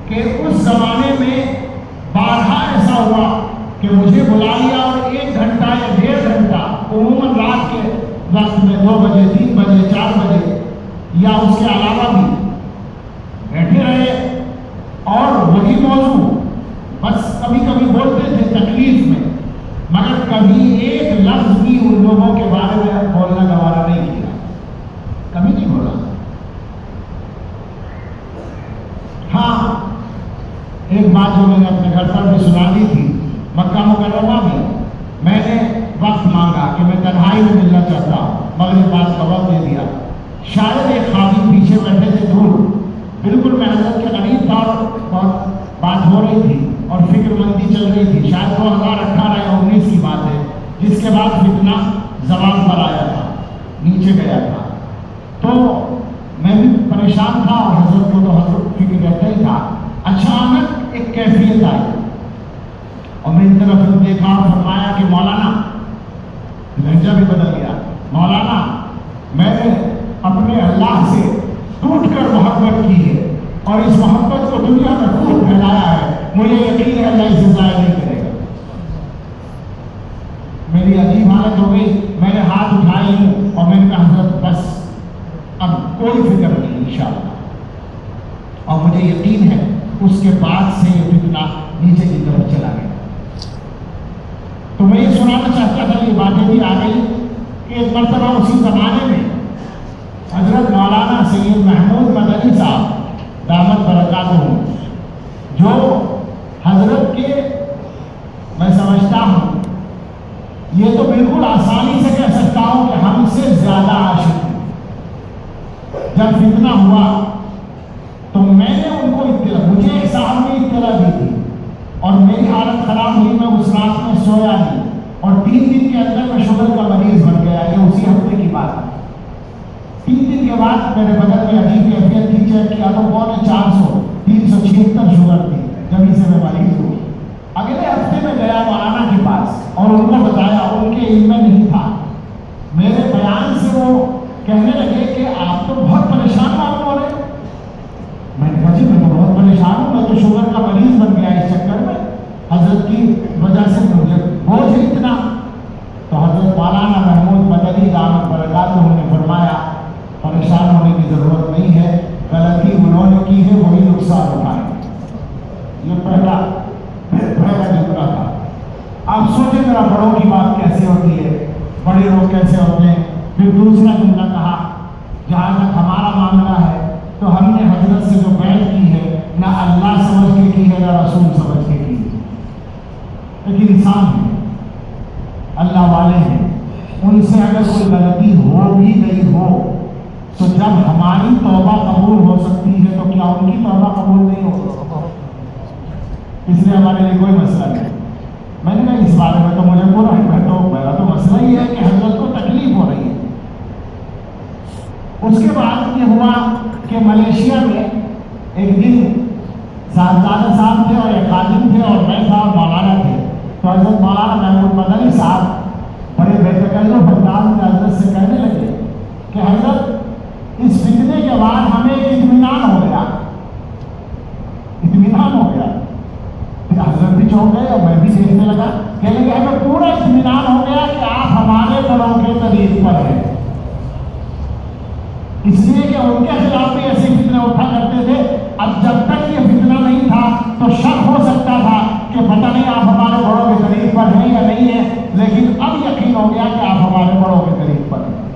کہ اس زمانے میں بارہا ایسا ہوا کہ مجھے بلا لیا اور 1 گھنٹہ یا 1.5 گھنٹہ عموماً رات کے وقت میں 2 بجے 3 بجے 4 بجے یا اس کے علاوہ بھی بیٹھے رہے اور وہی موضوع بس کبھی کبھی بولتے تھے تکلیف میں، مگر کبھی ایک لفظ بھی ان لوگوں کے بارے میں بولنا گوارا نہیں کیا. کبھی نہیں بولا. ہاں، ایک بات جو میں نے اپنے گھر پر بھی سنا دی تھی، مکہ مکرمہ میں نے وقت مانگا کہ میں تنہائی میں ملنا چاہتا ہوں. مغرب بعد کا وقت دے دیا. شاید ایک خادم پیچھے بیٹھے تھے دور، بالکل میں حضرت کے قریب تھا اور بات ہو رہی تھی اور فکر مندی چل رہی تھی. شاید 2018 یا 19 کی بات ہے، جس کے بعد فتنہ زبان پر آیا تھا، نیچے گیا تھا. تو میں بھی پریشان تھا اور حضرت کو تو حضرت فکر رہتا ہی تھا. اچانک ایک کیفیت آئی اور میری طرف دیکھا اور فرمایا کہ مولانا، لہجہ بھی بدل گیا، مولانا میں نے اپنے اللہ سے ٹوٹ کر محبت کی ہے اور اس محبت کو دنیا میں خوب پھیلایا ہے. مجھے یقین ہے اللہ اسے ضائع نہیں کرے گا. میری عجیب حالت ہو گئی. میں نے ہاتھ اٹھائے ہوں اور میں نے کہا حضرت بس اب کوئی فکر نہیں انشاءاللہ. اور مجھے یقین ہے اس کے بعد سے یہ فتنہ نیچے کی طرف چلا گیا. تو میں یہ سنانا چاہتا تھا، یہ باتیں بھی آ گئی کہ ایک مرتبہ اسی زمانے میں حضرت مولانا سید محمود مدنی صاحب دامت برکاتہ، جو حضرت کے میں سمجھتا ہوں یہ تو بالکل آسانی سے کہہ سکتا ہوں کہ ہم سے زیادہ عاشق ہیں. جب فتنہ ہوا تو میں نے ان کو اطلاع، مجھے ایک صاحب نے اطلاع دی تھی اور میری حالت خراب ہوئی. میں اس رات میں سویا نہیں اور 3 دن کے اندر میں شوگر کا مریض بن گیا. یہ اسی ہفتے کی بات ہے. 3 دن کے بعد میرے بدن میں عجیب کیفیت تھی. چیک کیا تو 400 376 شوگر تھی. جب سے میں مریض ہوں، اگلے ہفتے میں گیا مولانا کے پاس اور ان کو بتایا. ان کے علم میں نہیں تھا. میرے بیان سے وہ کہنے لگے کہ آپ تو بہت پریشان معلوم ہو رہے. میں نے کہا جی میں تو بہت پریشان ہوں، میں تو شوگر کا مریض بن گیا اس چکر میں، حضرت کی وجہ سے مجھے بوجھ ہے اتنا. تو حضرت مولانا محمود مدنی دامت برکاتہ نے فرمایا پریشان ہونے کی ضرورت نہیں ہے، غلطی انہوں نے کی ہے وہی نقصان اٹھائے. یہ پہلا جملہ تھا. آپ سوچیں ذرا بڑوں کی بات کیسے ہوتی ہے، بڑے لوگ کیسے ہوتے ہیں. پھر دوسرا جملہ کہا جہاں تک ہمارا معاملہ ہے تو ہم نے حضرت سے جو بیعت کی ہے نہ اللہ سمجھ کے کی ہے نہ رسول سمجھ کے کی ہے. لیکن انسان ہیں، اللہ والے ہیں، ان سے اگر کوئی غلطی ہو بھی گئی ہو تو جب ہماری توبہ قبول ہو سکتی ہے تو کیا ان کی توبہ قبول نہیں ہو؟ اس لیے ہمارے لیے کوئی مسئلہ نہیں. میں نے کہا اس بارے میں تو مجھے پورا میرا تو مسئلہ ہی ہے کہ حضرت کو تکلیف ہو رہی ہے. اس کے بعد یہ ہوا کہ طریق پر ہے، اس لیے کہ ان کے خلاف بھی ایسے فتنے اٹھا کرتے تھے۔ اب جب تک یہ فتنہ نہیں تھا تو شک ہو سکتا تھا کہ پتہ نہیں آپ ہمارے بڑوں کے طریق پر ہیں یا نہیں ہیں، لیکن اب یقین ہو گیا کہ آپ ہمارے بڑوں کے طریق پر ہیں۔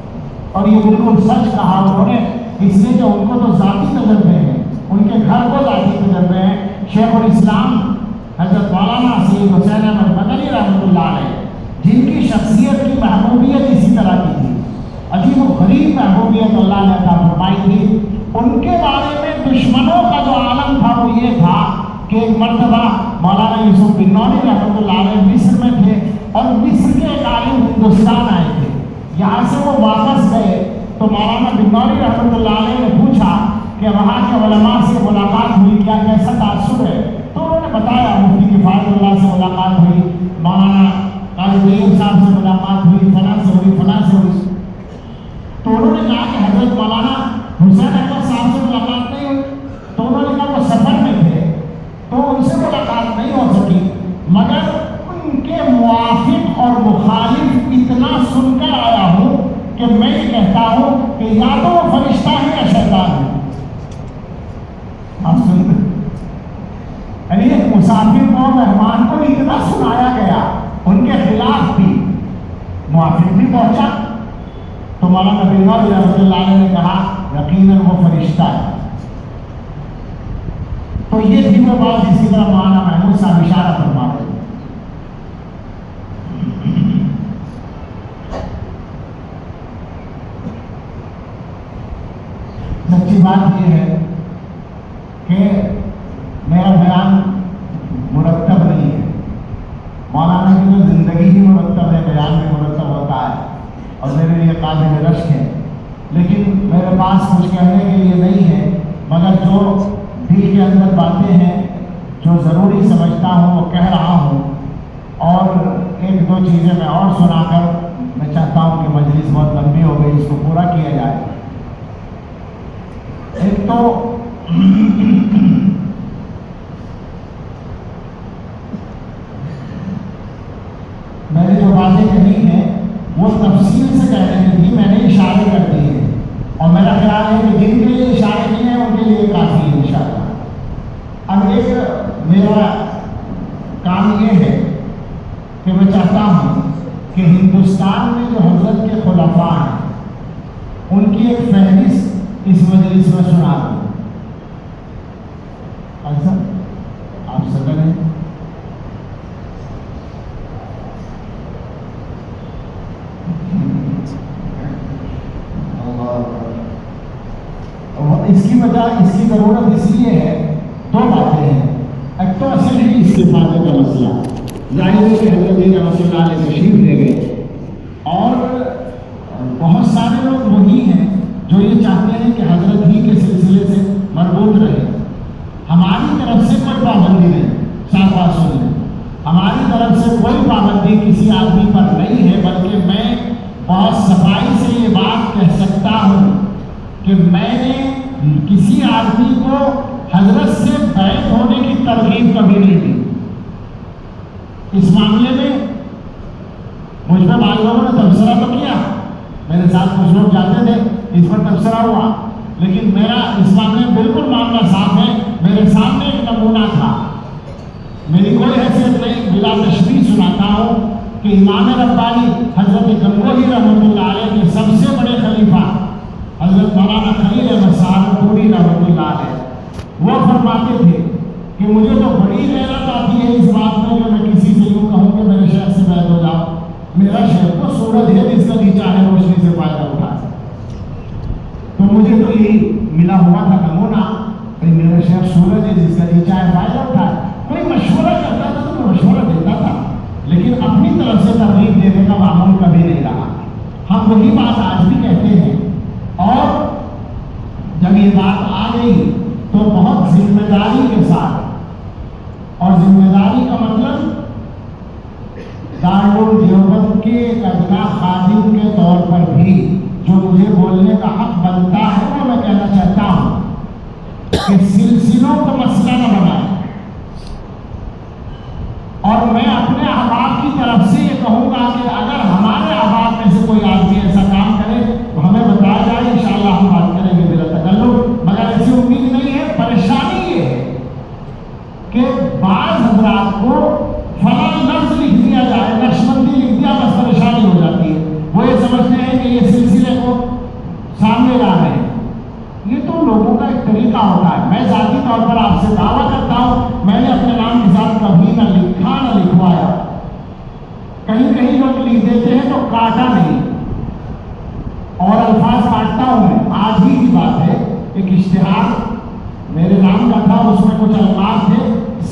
اور یہ بالکل سچ کہا انہوں نے، اس لیے کہ ان کو تو ذاتی تجربے ہیں، ان کے گھر کو ذاتی تجربے ہیں۔ شیخ الاسلام حضرت مولانا سید حسین احمد مدنی رحمۃ اللہ علیہ، جن کی شخصیت کی محبوبیت اسی طرح کی تھی، عجیب و غریب محبوبیت اللہ نے عطا فرمائی تھی، ان کے بارے میں دشمنوں کا جو عالم تھا وہ یہ تھا کہ ایک مرتبہ مولانا یوسف بن نونی رحمۃ اللہ علیہ مصر میں تھے، اور مصر کے ایک عالم ہندوستان آئے تھے، یہاں سے وہ واپس گئے تو مولانا بن نونی رحمۃ اللہ علیہ نے پوچھا کہ وہاں کے علماء سے ملاقات ہوئی کیا، کیسا تاثر ہے؟ تو انہوں نے بتایا مفتی کفایت اللہ سے ملاقات ہوئی، مولانا قاضی طیب صاحب سے ملاقات ہوئی، فلاں سے ہوئی، فلاں سے ہوئی۔ تو انہوں نے کہا کہ حضرت مولانا حسین احمد صاحب سے ملاقات نہیں ہوئی، تو انہوں نے کہا وہ سفر میں تھے تو ان سے ملاقات نہیں ہو سکی، مگر ان کے موافق اور مخالف اتنا سن کر آیا ہوں کہ میں یہ کہتا ہوں کہ یا تو وہ فرشتہ ہے یا شیطان ہے۔ آپ سنتے یعنی ایک مسافر کو، مہمان کو اتنا سنایا گیا، ان کے خلاف بھی موافق بھی پہنچا، تو مولانا بن نونی رحمۃ اللہ علیہ نے کہا یقیناً وہ فرشتہ ہے۔ تو یہ تھی وہ بات جس کی طرح مولانا محمود صاحب اشارہ فرما رہے ہیں۔ سچی بات یہ ہے کہ میرا بیان مرتب نہیں ہے، مولانا کی تو زندگی ہی مرتب ہے، بیان بھی مرتب ہوتا ہے اور میرے لیے قابل رشک ہے، لیکن میرے پاس کچھ کہنے کے لیے نہیں ہے، مگر جو دل کے اندر باتیں ہیں، جو ضروری سمجھتا ہوں وہ کہہ رہا ہوں، اور ایک دو چیزیں میں اور سنا کر میں چاہتا ہوں کہ مجلس بہت لمبی ہو گئی، اس کو پورا کیا جائے۔ ایک تو میں نے جو باتیں کہی ہیں وہ تفصیل سے کہنے کی تھی، میں نے اشارے کر دیے ہیں، اور میرا خیال ہے کہ جن کے لیے اشارے کیے ہیں ان کے لیے کافی ہے انشاءاللہ۔ اب ایک میرا کام یہ ہے کہ میں چاہتا ہوں کہ ہندوستان میں جو حضرت کے خلفاء ہیں ان کی ایک فہرست اس مجلس میں سنا دوں۔ ایسا آپ صدر ہیں، اس کی وجہ، اس کی ضرورت اس لیے ہے، دو باتیں ہیں۔ ایک تو اصل ہی استفادے کا مسئلہ، ظاہر ہے کہ حضرت رحمۃ اللہ علیہ تشریف لے گئے، اور بہت سارے لوگ وہی ہیں جو یہ چاہتے ہیں کہ حضرت ہی کے سلسلے سے مربوط رہے۔ ہماری طرف سے کوئی پابندی نہیں، صاف بات سن لیں، ہماری طرف سے کوئی پابندی کسی آدمی پر نہیں ہے، بلکہ میں بہت صفائی سے یہ بات کہہ سکتا ہوں کہ میں نے کسی آدمی کو حضرت سے بیعت ہونے کی ترغیب کبھی نہیں دی۔ اس معاملے میں مجھ پر بعض لوگوں نے تبصرہ تو کیا، میرے ساتھ کچھ لوگ جاتے تھے، اس پر تبصرہ ہوا، لیکن میرا اس معاملے میں بالکل معاملہ صاف ہے۔ میرے سامنے ایک نمونہ تھا، میری کوئی حیثیت نہیں، بلا تشبیہ سناتا ہوں کہ امام ربانی حضرت گنگوہی رحمۃ اللہ علیہ کے سب سے بڑے خلیفہ حضرت مولانا خلیل احمد سہارنپوری رحمۃ اللہ علیہ، وہ فرماتے تھے کہ مجھے تو بڑی غیرت آتی ہے اس بات میں کہ میں کسی سے یوں کہوں کہ میرے شیخ سے بیعت ہو جاؤ، میرا شیخ وہ سورج ہے جس کا نیچا ہے روشنی سے فائدہ اٹھا سکے۔ تو مجھے تو یہی ملا ہوا تھا نمونہ کہ میرا شیخ سورج ہے جس کا نیچا ہے فائدہ اٹھائے۔ کوئی مشورہ کرتا تھا تو میں مشورہ دیتا تھا، لیکن اپنی طرف سے ترغیب دینے کا معمول کبھی نہیں رہا۔ ہم وہی بات آج بھی کہتے ہیں، اور جب یہ بات آ گئی تو بہت ذمہ داری کے ساتھ، اور ذمہ داری کا مطلب دارالعلوم دیوبند کے ایک ادنا خادم کے طور پر بھی جو مجھے بولنے کا حق بنتا ہے وہ میں کہنا چاہتا ہوں کہ سلسلوں کو مسئلہ نہ بنائیں، اور میں اپنے احباب کی طرف سے یہ کہوں گا کہ اگر ہمارے احباب میں سے کوئی آدمی ایسا ایک طریقہ ہوتا ہے. میں ذاتی طور پر آپ سے دعویٰ کرتا ہوں میں نے اپنے نام کے ساتھ کبھی نہ لکھا نہ لکھوایا. کہیں کہیں لوگ لکھ دیتے ہیں تو کاٹا نہیں، اور الفاظ کاٹتا ہوں میں. آج ہی کی بات ہے، ایک اشتہار میرے نام کا تھا، اس میں کچھ الفاظ تھے،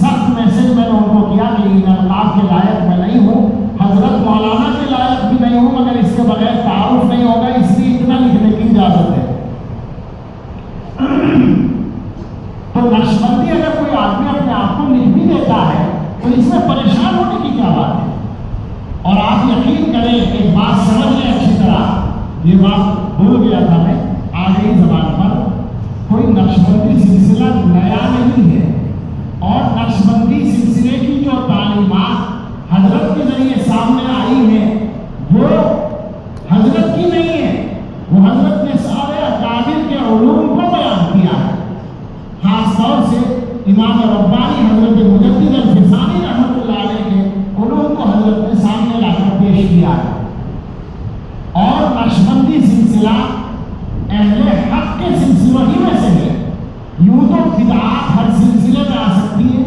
سخت میسج میں نے ان کو کیا کہ ان الفاظ کے لائق میں نہیں ہوں، حضرت مولانا کے لائق بھی نہیں ہوں، مگر اس کے بغیر تعارف نہیں ہوگا، اس لیے اتنا لکھنے کی اجازت ہے. تو نقشبندی اگر کوئی آدمی اپنے آپ کو لکھ بھی دیتا ہے تو اس میں پریشان ہونے کی کیا بات ہے؟ اور آپ یقین کریں، ایک بات سمجھ لیں اچھی طرح، یہ بات بھول گیا تھا میں، آ گئی زبان پر. کوئی نقشبندی سلسلہ نیا نہیں ہے، اور نقشبندی سلسلے کی جو تعلیمات حضرت کے ذریعے سامنے آئی ہیں وہ حضرت کی نہیں ہے، وہ حضرت نے سارے اکابر کے علوم کو بیان کیا ہے. خاص طور سے امام ربانی حضرت مجدد الفسانی رحمۃ اللہ علیہ کے علوم کو حضرت نے سامنے لا کر پیش کیا ہے. اور نقشبندی سلسلہ اہل حق کے سلسلوں ہی میں سے ہے. یوں تو بدعات ہر سلسلے میں آ سکتی ہے،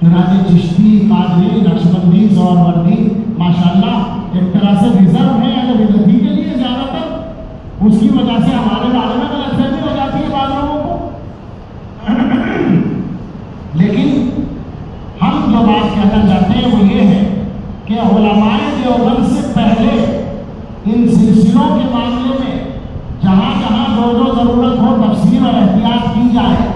چنانچہ چشتی، قادری، نقشبندی، سہروردی ماشاءاللہ ایک طرح سے ریزرو ہے اگر بدعتی کے لیے زیادہ تر، اس کی وجہ سے ہمارے بارے میں غلط فہمی ہو جاتی ہے بعض لوگوں کو. لیکن ہم جو بات کہنا چاہتے ہیں وہ یہ ہے کہ علماء دیوبند سے پہلے ان سلسلوں کے معاملے میں جہاں جہاں جو ضرورت ہو تفسیر اور احتیاط کی جائے.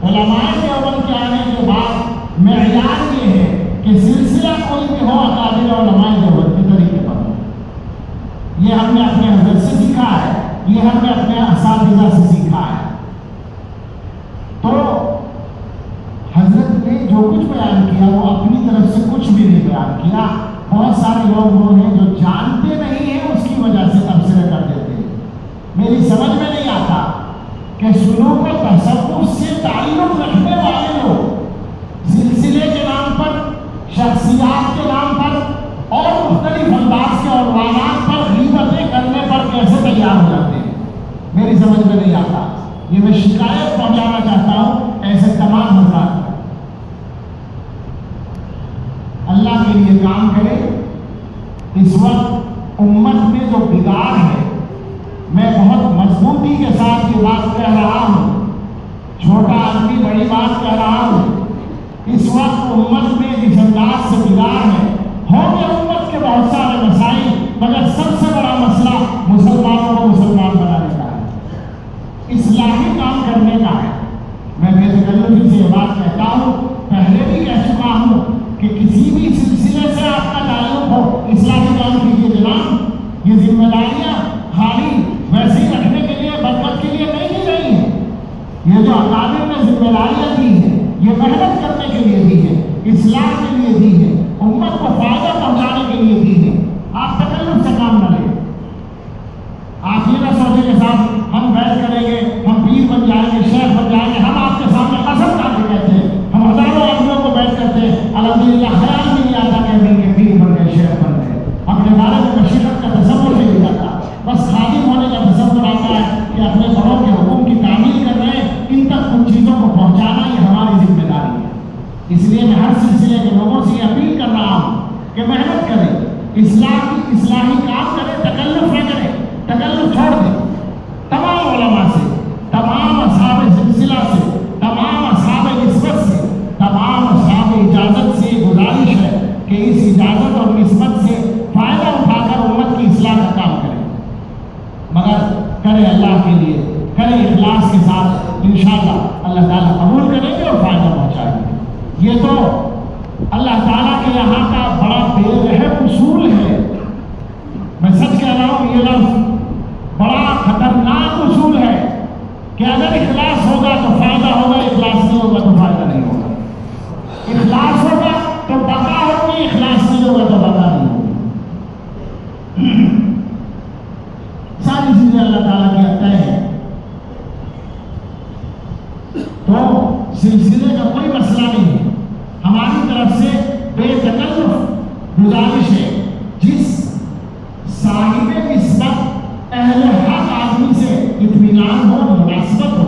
علماء دیوبند کے آنے کے بعد معیار یہ ہے کہ سلسلہ کوئی بھی ہو اکابر علماء دیوبند کے طریقے پر. یہ ہم نے اپنے حضرت سے سیکھا ہے، یہ ہم نے اپنے اساتذہ سے سیکھا ہے. تو حضرت نے جو کچھ بیان کیا وہ اپنی طرف سے کچھ بھی نہیں بیان کیا. بہت سارے لوگ وہ ہیں جو جانتے نہیں ہیں اس کی وجہ سے تبصرے کر دیتے ہیں. میری سمجھ میں نہیں آتا کہ سلوک و تصوف سے تعلق رکھنے والے لوگ سلسلے کے نام پر، شخصیات کے نام پر اور مختلف انداز کے عنوانات پر غیبتیں کرنے پر کیسے تیار ہو جاتے ہیں، میری سمجھ میں نہیں آتا. یہ میں شکایت پہنچانا چاہتا ہوں ایسے تمام حضرات. اللہ کے لیے کام کرے. اس وقت امت میں جو بگاڑ ہے، میں بہت مضبوطی کے ساتھ یہ بات کہہ رہا ہوں، چھوٹا آدمی بڑی بات کہہ رہا ہوں. اس وقت امت میں جس انداز سے بگاڑ ہے، ہوں گے امت کے بہت سارے مسائل، مگر سب سے بڑا مسئلہ مسلمانوں کو مسلمان بنانے کا ہے، اصلاحی کام کرنے کا ہے. میں بے تکلفی سے یہ بات کہتا ہوں، پہلے بھی کہہ چکا ہوں کہ کسی بھی سلسلے سے آپ کا تعلق ہو، اصلاحی کام کیجیے جناب. یہ ذمہ داریاں خالی ویسے ہی رکھنے کے لیے، برکت کے لیے نہیں دی گئی ہیں. یہ جو اکابر نے ذمہ داریاں دی ہیں یہ محنت کرنے کے لیے دی ہے، اصلاح کے لیے دی ہے، امت کو فائدہ پہنچانے کے لیے دی ہے. آپ تکلف سے کام نہ لیں. آپ یہ نہ سوچیں کہ صاحب ہم بیعت کریں گے، ہم پیر بن جائیں گے، شیخ بن جائیں گے. ہم آپ کے سامنے قسم کھا کے کہتے ہیں، ہم ہزاروں آدمیوں کو بیعت کرتے ہیں، الحمدللہ خیال بھی نہیں آتا کہ دیں گے پیر بن گئے، شیخ بن گئے. اپنے بارے میں مشیت کا تصور نہیں جاتا، بس خادم ہونے کا تصور آتا ہے کہ اپنے بڑوں کے حکم کی تعمیل کر رہے ہیں. ان تک ان چیزوں کو پہنچانا یہ ہماری ذمہ داری ہے. اس لیے میں ہر سلسلے کے لوگوں سے یہ اپیل کر رہا ہوں کہ محنت کریں، اصلاحی کام کریں، تکلف نہ کریں. تکلف چھوڑ دیں. تمام علماء سے، تمام اصحاب سلسلہ سے، تمام اصحاب نسبت سے، تمام اصحاب اجازت سے گزارش ہے کہ اس اجازت اور نسبت سے فائدہ اٹھا کر امت کی اصلاح کا کام کریں، مگر کریں اللہ کے لیے، کریں اخلاص کے ساتھ. انشاءاللہ اللہ تعالیٰ قبول کریں گے اور فائدہ پہنچائیں گے. یہ تو اللہ تعالیٰ کے یہاں کا بڑا بے رحم اصول ہے. میں سچ کہہ رہا ہوں، یہ لفظ بڑا خطرناک اصول ہے کہ اگر اخلاص ہوگا تو فائدہ ہوگا، اخلاص نہیں ہوگا تو فائدہ نہیں ہوگا. اخلاص ہوگا تو بقا ہوگی، اخلاص نہیں ہوگا تو بقا نہیں ہوگی. ساری چیزیں اللہ تعالیٰ کی طے ہے. تو سلسلے کا کوئی مسئلہ نہیں ہے. ہماری طرف سے بے تکلف گزارش ہے، جس صاحب نسبت اہل حق آدمی سے اطمینان ہو، مناسبت ہو،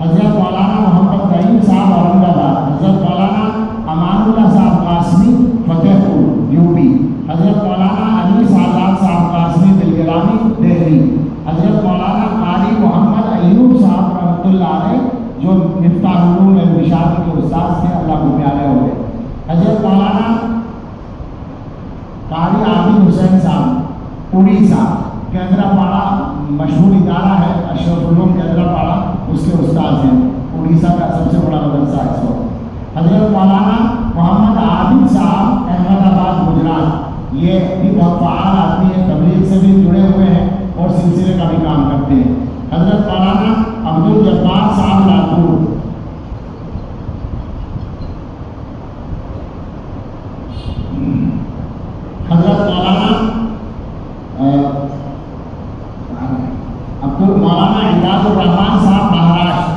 حضرت مولانا محمد رحیم صاحب اورنگ آباد، حضرت مولانا امان اللہ صاحب قاسمی فتح پور یو پی، حضرت مولانا علی سعداد صاحب قاسمی دلگرامی دہلی، حضرت مولانا قاری محمد ایوب صاحب رحمۃ اللہ علیہ جو مفتاح العلوم البشار کے استاد تھے، اللہ کو پیارے ہو گئے، حضرت مولانا قاری عابد حسین صاحب اڑیسہ، کیندرا پاڑا مشہور ادارہ ہے اشرف العلوم کیندرا پاڑا، اس کے استاد ہیں، اڑیسہ کا سب سے بڑا مدرسہ ہے اس وقت، حضرت مولانا محمد عابد صاحب احمد آباد گجرات، یہ بھی بہت فعال آدمی ہے، تبلیغ سے بھی جڑے ہوئے ہیں اور سلسلے کا بھی کام کرتے ہیں، حضرت مولانا عبد الجبار صاحب لالپور، حضرت مولانا امداد الرحمان صاحب مہاراشٹر،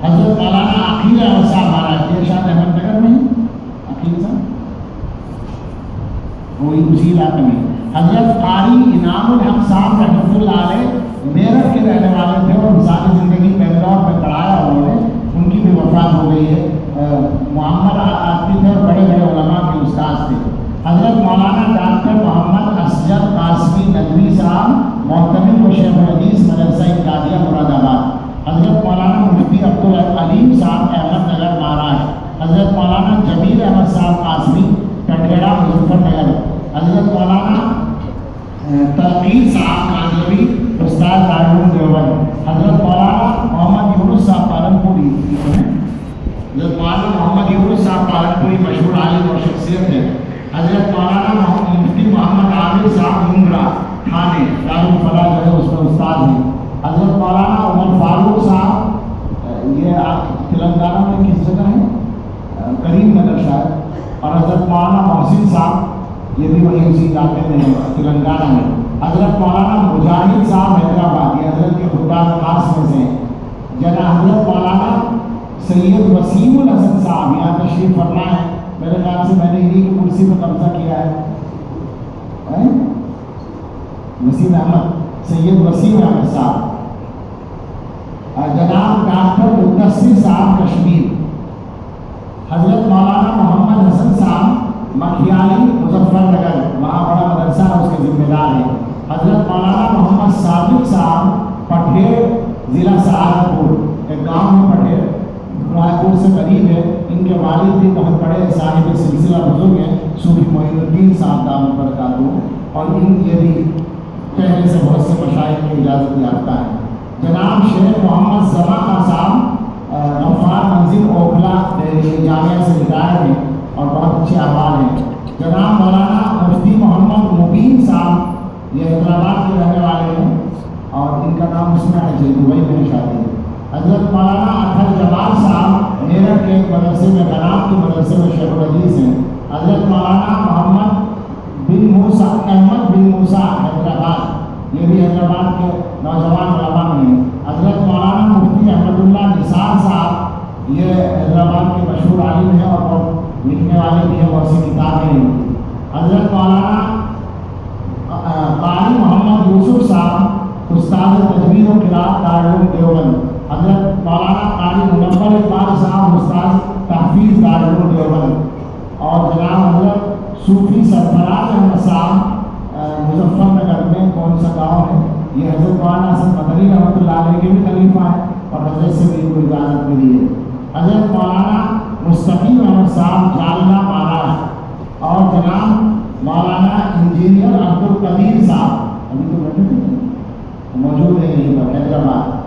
حضرت مولانا عقیل احمد صاحب مہاراشٹر، یہ شاید احمد نگر میں عقیل صاحب وہی اسی علاقے میں، حضرت قاری انعام الحق صاحب رحمۃ اللہ علیہ میرٹھ کے رہنے والے تھے اور ساری زندگی بنگلور میں پڑھایا انہوں نے، ان کی بھی وفات ہو گئی ہے، معمر آدمی تھے اور بڑے بڑے علماء کے استاد تھے، حضرت مولانا ڈاکٹر محمد اسجد قاسمی ندوی صاحب محتمل و شیخ الحدیث مدرسہ امدادیہ مراد آباد، حضرت مولانا مفتی عبدالعلیم صاحب احمد نگر مہاراشٹر، حضرت مولانا جمیل احمد صاحب قاسمی کٹھیڑا مظفر نگر، حضرت مولانا تلقین صاحب کانجوی استاد دارالعلوم دیوبند، حضرت مولانا محمد یونس صاحب پالنپوری، حضرت مولانا محمد یونس صاحب پالنپوری مشہور عالم اور شخصیت ہے، حضرت مولانا مفتی محمد عامر صاحب منگرا تھانے دارالفلاح جو ہے اس میں استاد ہیں، حضرت مولانا عمر فاروق صاحب یہ تلنگانہ میں کس جگہ ہے کریم نگر شاید، اور حضرت مولانا محسن صاحب یہ بھی وہی اسی علاقے میں ہے تلنگانہ میں، حضرت مولانا مجاہد صاحب حیدرآباد، یہ حضرت کے خدام خاص میں سے، جناب حضرت مولانا سید وسیم الحسن صاحب یہاں تشریف فرما ہے، میرے خیال سے میں نے انہی کی کرسی پہ قبضہ کیا ہے، وسیم احمد، سید وسیم احمد صاحب، جناب ڈاکٹر مدثر صاحب کشمیر، حضرت مولانا محمد حسن صاحب مکھیالی مظفر نگر، وہاں بڑا مدرسہ ہے اس کے ذمہ دار ہے، حضرت مولانا محمد صادق صاحب پٹھیر ضلع سہارنپور، ایک گاؤں میں پٹھیر رائے پور سے قریب ہے، ان کے والد بھی بہت بڑے صاحب سلسلہ بزرگ ہیں صوفی معین الدین صاحب دامت برکاتہ، اور ان یہ بھی پہلے سے بہت سے مشائخ کی اجازت یافتہ ہے، جناب شیخ محمد زماخہ صاحب غفار منزل اوکھلا دہلی جامعہ سے ریٹائر ہیں اور بہت اچھے احوال ہیں، جناب مولانا مفتی محمد مبین صاحب یہ حیدرآباد کے رہنے والے ہیں اور ان کا نام اس میں ہے دبئی میں شادی ہے، حضرت مولانا اطہر جمال صاحب میرٹھ کے مدرسے میں بنات کے مدرسے میں شیخ الحدیث ہیں، حضرت مولانا محمد بن موسیٰ احمد بن موسیٰ حیدرآباد، یہ بھی حیدرآباد کے نوجوان علماء میں ہیں، حضرت مولانا مفتی احمد اللہ نثار صاحب یہ حیدرآباد کے مشہور عالم ہیں اور بہت لکھنے والے بھی ہیں، بہت سی کتابیں ہیں، حضرت مولانا قاری محمد یوسف صاحب استاد تجوید و قراءت دارالعلوم دیوبند، حضرت مولانا قاری منور اقبال صاحب استاد تحفیظ دارالعلوم دیوبند، اور جناب حضرت صوفی سرفراز احمد صاحب مظفر نگر میں کون سا گاؤں ہے، یہ حضرت مولانا حسن مدنی رحمۃ اللہ علیہ کے بھی خلیفہ ہیں اور حضرت سے بھی کوئی اجازت ملی ہے، حضرت مولانا مستقیم احمد صاحب جالنا مہاراشٹر، اور جناب مولانا انجینئر عبد القدیر صاحب ابھی تو بیٹھے تھے موجود ہیں یہیں پر حیدرآباد،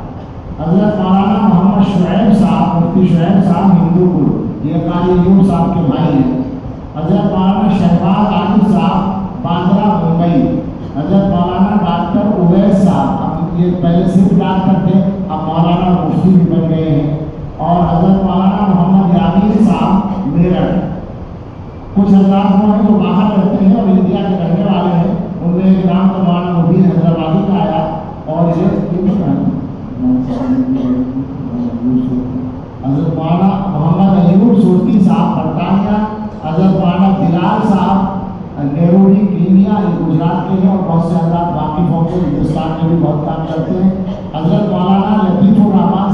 حضرت مولانا محمد شعیب صاحب مفتی شعیب صاحب ہندوپور، یہ قاری ایوب صاحب کے بھائی ہیں، حضرت مولانا شہباز عالم صاحب باندرا ممبئی، حضرت مولانا ڈاکٹر اویس صاحب، یہ پہلے صرف ڈاکٹر تھے اب مولانا مفتی بھی بن گئے ہیں، اور حضرت مولانا محمد یامین صاحب میرٹھ، کچھ حضرات وہ ہیں جو باہر رہتے ہیں اور انڈیا کے رہنے والے ہیں، ان میں ایک نام تو مولانا مبین حیدرآبادی کا آیا، اور حضرت مولانا محمد ایوب صورتی صاحب برطانیہ، حضرت مولانا بلال صاحب نیروڈی کینیا، یہ گجرات کے ہیں اور بہت سے حضرات واقف ہوں گے، ہندوستان میں بھی بہت کام کرتے ہیں، حضرت مولانا لطیف الرحمان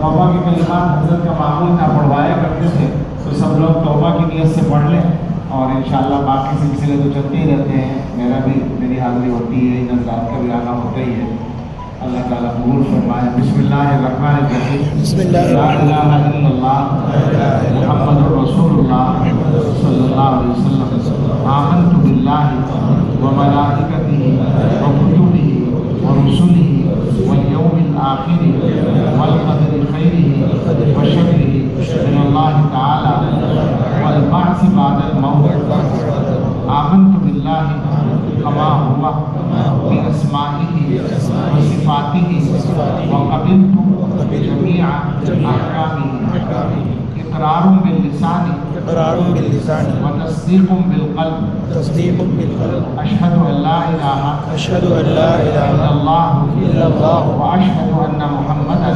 توبہ کے کلمات حضرت کا معمول تھا پڑھوایا کرتے تھے، تو سب لوگ توبہ کی نیت سے پڑھ لیں، اور انشاءاللہ باقی سلسلے تو چلتے ہی رہتے ہیں، میری حاضری ہوتی ہے، ان حضرات کا بھی آنا ہوتا ہی ہے۔ اللہ تعالیٰ قبول فرمائے۔ بسم اللہ الرحمن الرحیم، بسم اللہ لا الہ الا اللہ محمد رسول اللہ صلی اللہ علیہ وسلم، آمنت باللہ و ملائکتہ و کتبہ و رسلہ والیوم الآخر والقدر خیرہ و شرہ من اللہ تعالی والبعث بعد الموت، آمنت باللہ کما ہوا باسمائہ و صفاتہ وقبلت جمیع احکامہ، اقرار باللسان وتصدیق بالقلب، اشہد ان لا الہ الا اللہ واشہد ان محمدا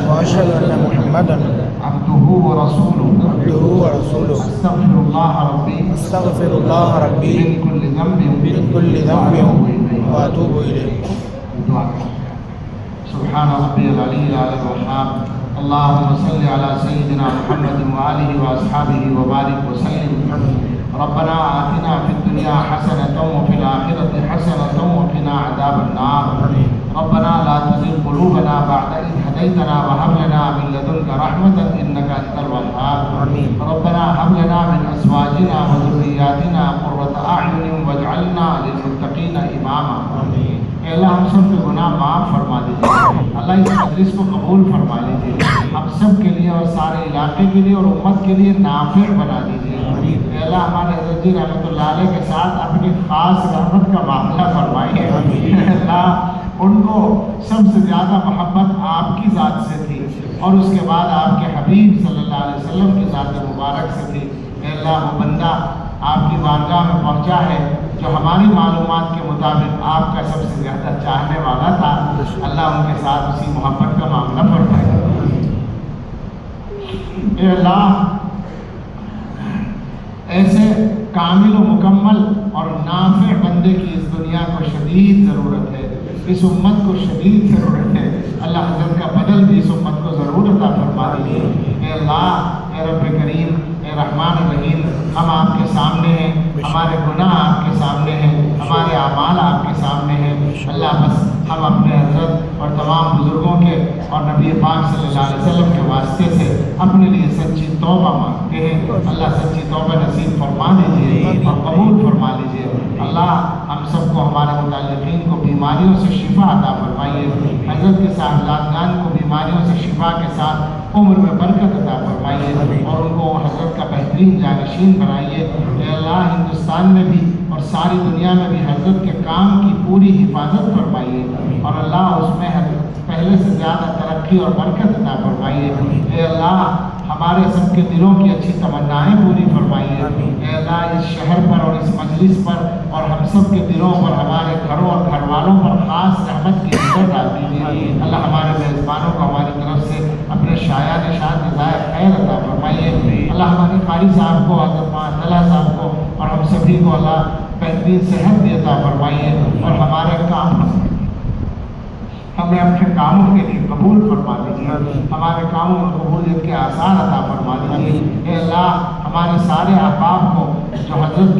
عبدہ ورسولہ، استغفر اللہ ربی من کل ذنب واتوب الیہ۔ سبحان ربی العلی العلی الوہاب، اللہم صلی علی سیدنا محمد وآلہ واصحابہ وبارک وسلم۔ ربنا آتنا فی الدنیا حسنۃ وفی الآخرۃ حسنۃ وقنا عذاب النار۔ ربنا لا تزغ قلوبنا بعد إذ هديتنا وهب لنا من لدنك رحمة إنك أنت الوهاب۔ ربنا هب لنا من أزواجنا وذرياتنا قرة أعين واجعلنا للمتقين إماما۔ اے اللہ ہم سب کے گناہ معاف فرما دیجیے، اللہ اس مجلس کو قبول فرما لیجیے، ہم سب کے لیے اور سارے علاقے کے لیے اور امت کے لیے نافع بنا دیجیے۔ اے اللہ ہمارے حضرت جی رحمۃ اللہ علیہ کے ساتھ اپنی خاص رحمت کا معاملہ فرمائیے۔ اللہ ان کو سب سے زیادہ محبت آپ کی ذات سے تھی، اور اس کے بعد آپ کے حبیب صلی اللہ علیہ وسلم کی ذات مبارک سے تھی۔ اے اللہ وہ بندہ آپ کی بارگاہ میں پہنچا ہے جو ہماری معلومات کے مطابق آپ کا سب سے زیادہ چاہنے والا تھا، اللہ ان کے ساتھ اسی محبت کا معاملہ فرمائے۔ اے اللہ ایسے کامل و مکمل اور نافع بندے کی اس دنیا کو شدید ضرورت ہے، اس امت کو شدید ضرورت ہے۔ اللہ حضرت کا بدل بھی اس امت کو ضرور عطا فرما دیجیے۔ اے اللہ، اے رب کریم، اے رحمان الرحیم، ہم آپ کے سامنے ہیں، ہمارے گناہ آپ کے سامنے ہیں، ہمارے اعمال آپ کے سامنے ہیں۔ اللہ بس ہم اپنے حضرت اور تمام بزرگوں کے اور نبی پاک صلی اللہ علیہ وسلم کے واسطے سے اپنے لیے سچی توبہ مانگتے ہیں۔ اللہ سچی توبہ نصیب فرما دیجیے اور قبول فرما لیجیے۔ اللہ ہم سب کو، ہمارے متعلقین کو بیماریوں سے شفا عطا فرمائیے، حضرت کے صاحبزادگان کو بیماریوں سے شفا کے ساتھ عمر میں برکت عطا فرمائیے، اور ان کو حضرت کا بہترین جانشین بنائیے۔ اے اللہ ہندوستان میں بھی اور ساری دنیا میں بھی حضرت کے کام کی پوری حفاظت فرمائیے، اور اللہ اس میں پہلے سے زیادہ ترقی اور برکت عطا فرمائیے۔ اے اللہ ہمارے سب کے دلوں کی اچھی تمنائیں پوری فرمائیے۔ اے اللہ اس شہر پر اور اس مجلس پر اور ہم سب کے دلوں پر، ہمارے گھروں اور گھر والوں پر خاص رحمت کی نظر ڈال دیجیے۔ اللہ ہمارے میزبانوں کو ہماری طرف سے اپنے شایع نشان جزائے خیر عطا فرمائیے۔ اللہ ہمارے قاری صاحب کو، حضرت معطلہ صاحب کو اور ہم سبھی کو اللہ بہترین صحت بھی عطا فرمائیے، اور ہمارے کام ہمیں اپنے کاموں کے لیے قبول فرما دیجیے، ہمارے کاموں میں قبولیت کے آثار عطا فرما دیجیے۔ اے اللہ ہمارے سارے احباب کو جو حضرت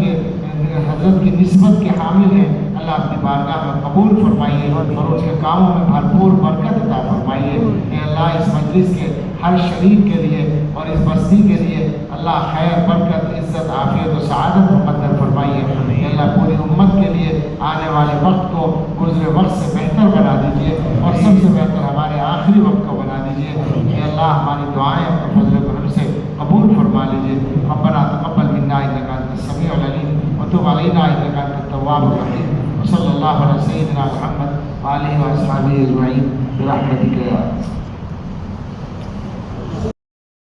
کی نسبت کے حامل ہیں، اللہ اپنی بارگاہ میں قبول فرمائیے اور ان کے کاموں میں بھرپور برکت عطا فرمائیے۔ اے اللہ اس مجلس کے ہر شریک کے لیے اور اس بستی کے لیے اللہ خیر، برکت، عزت، عافیت و سعادت مقدر فرمائیے۔ اے اللہ پوری امت کے لیے آنے والے وقت کو گزرے وقت سے بہتر بنا دیجیے، اور سب سے بہتر ہمارے آخری وقت کو بنا دیجیے۔ اے اللہ ہماری دعائیں اپنے فضل و کرم سے قبول فرما لیجیے۔ ربنا تقبل منا انک انت السمیع العلیم وتب علینا انک انت التواب الرحیم، وصلی اللہ علی سیدنا محمد وآلہ واصحابہ اجمعین برحمتک یا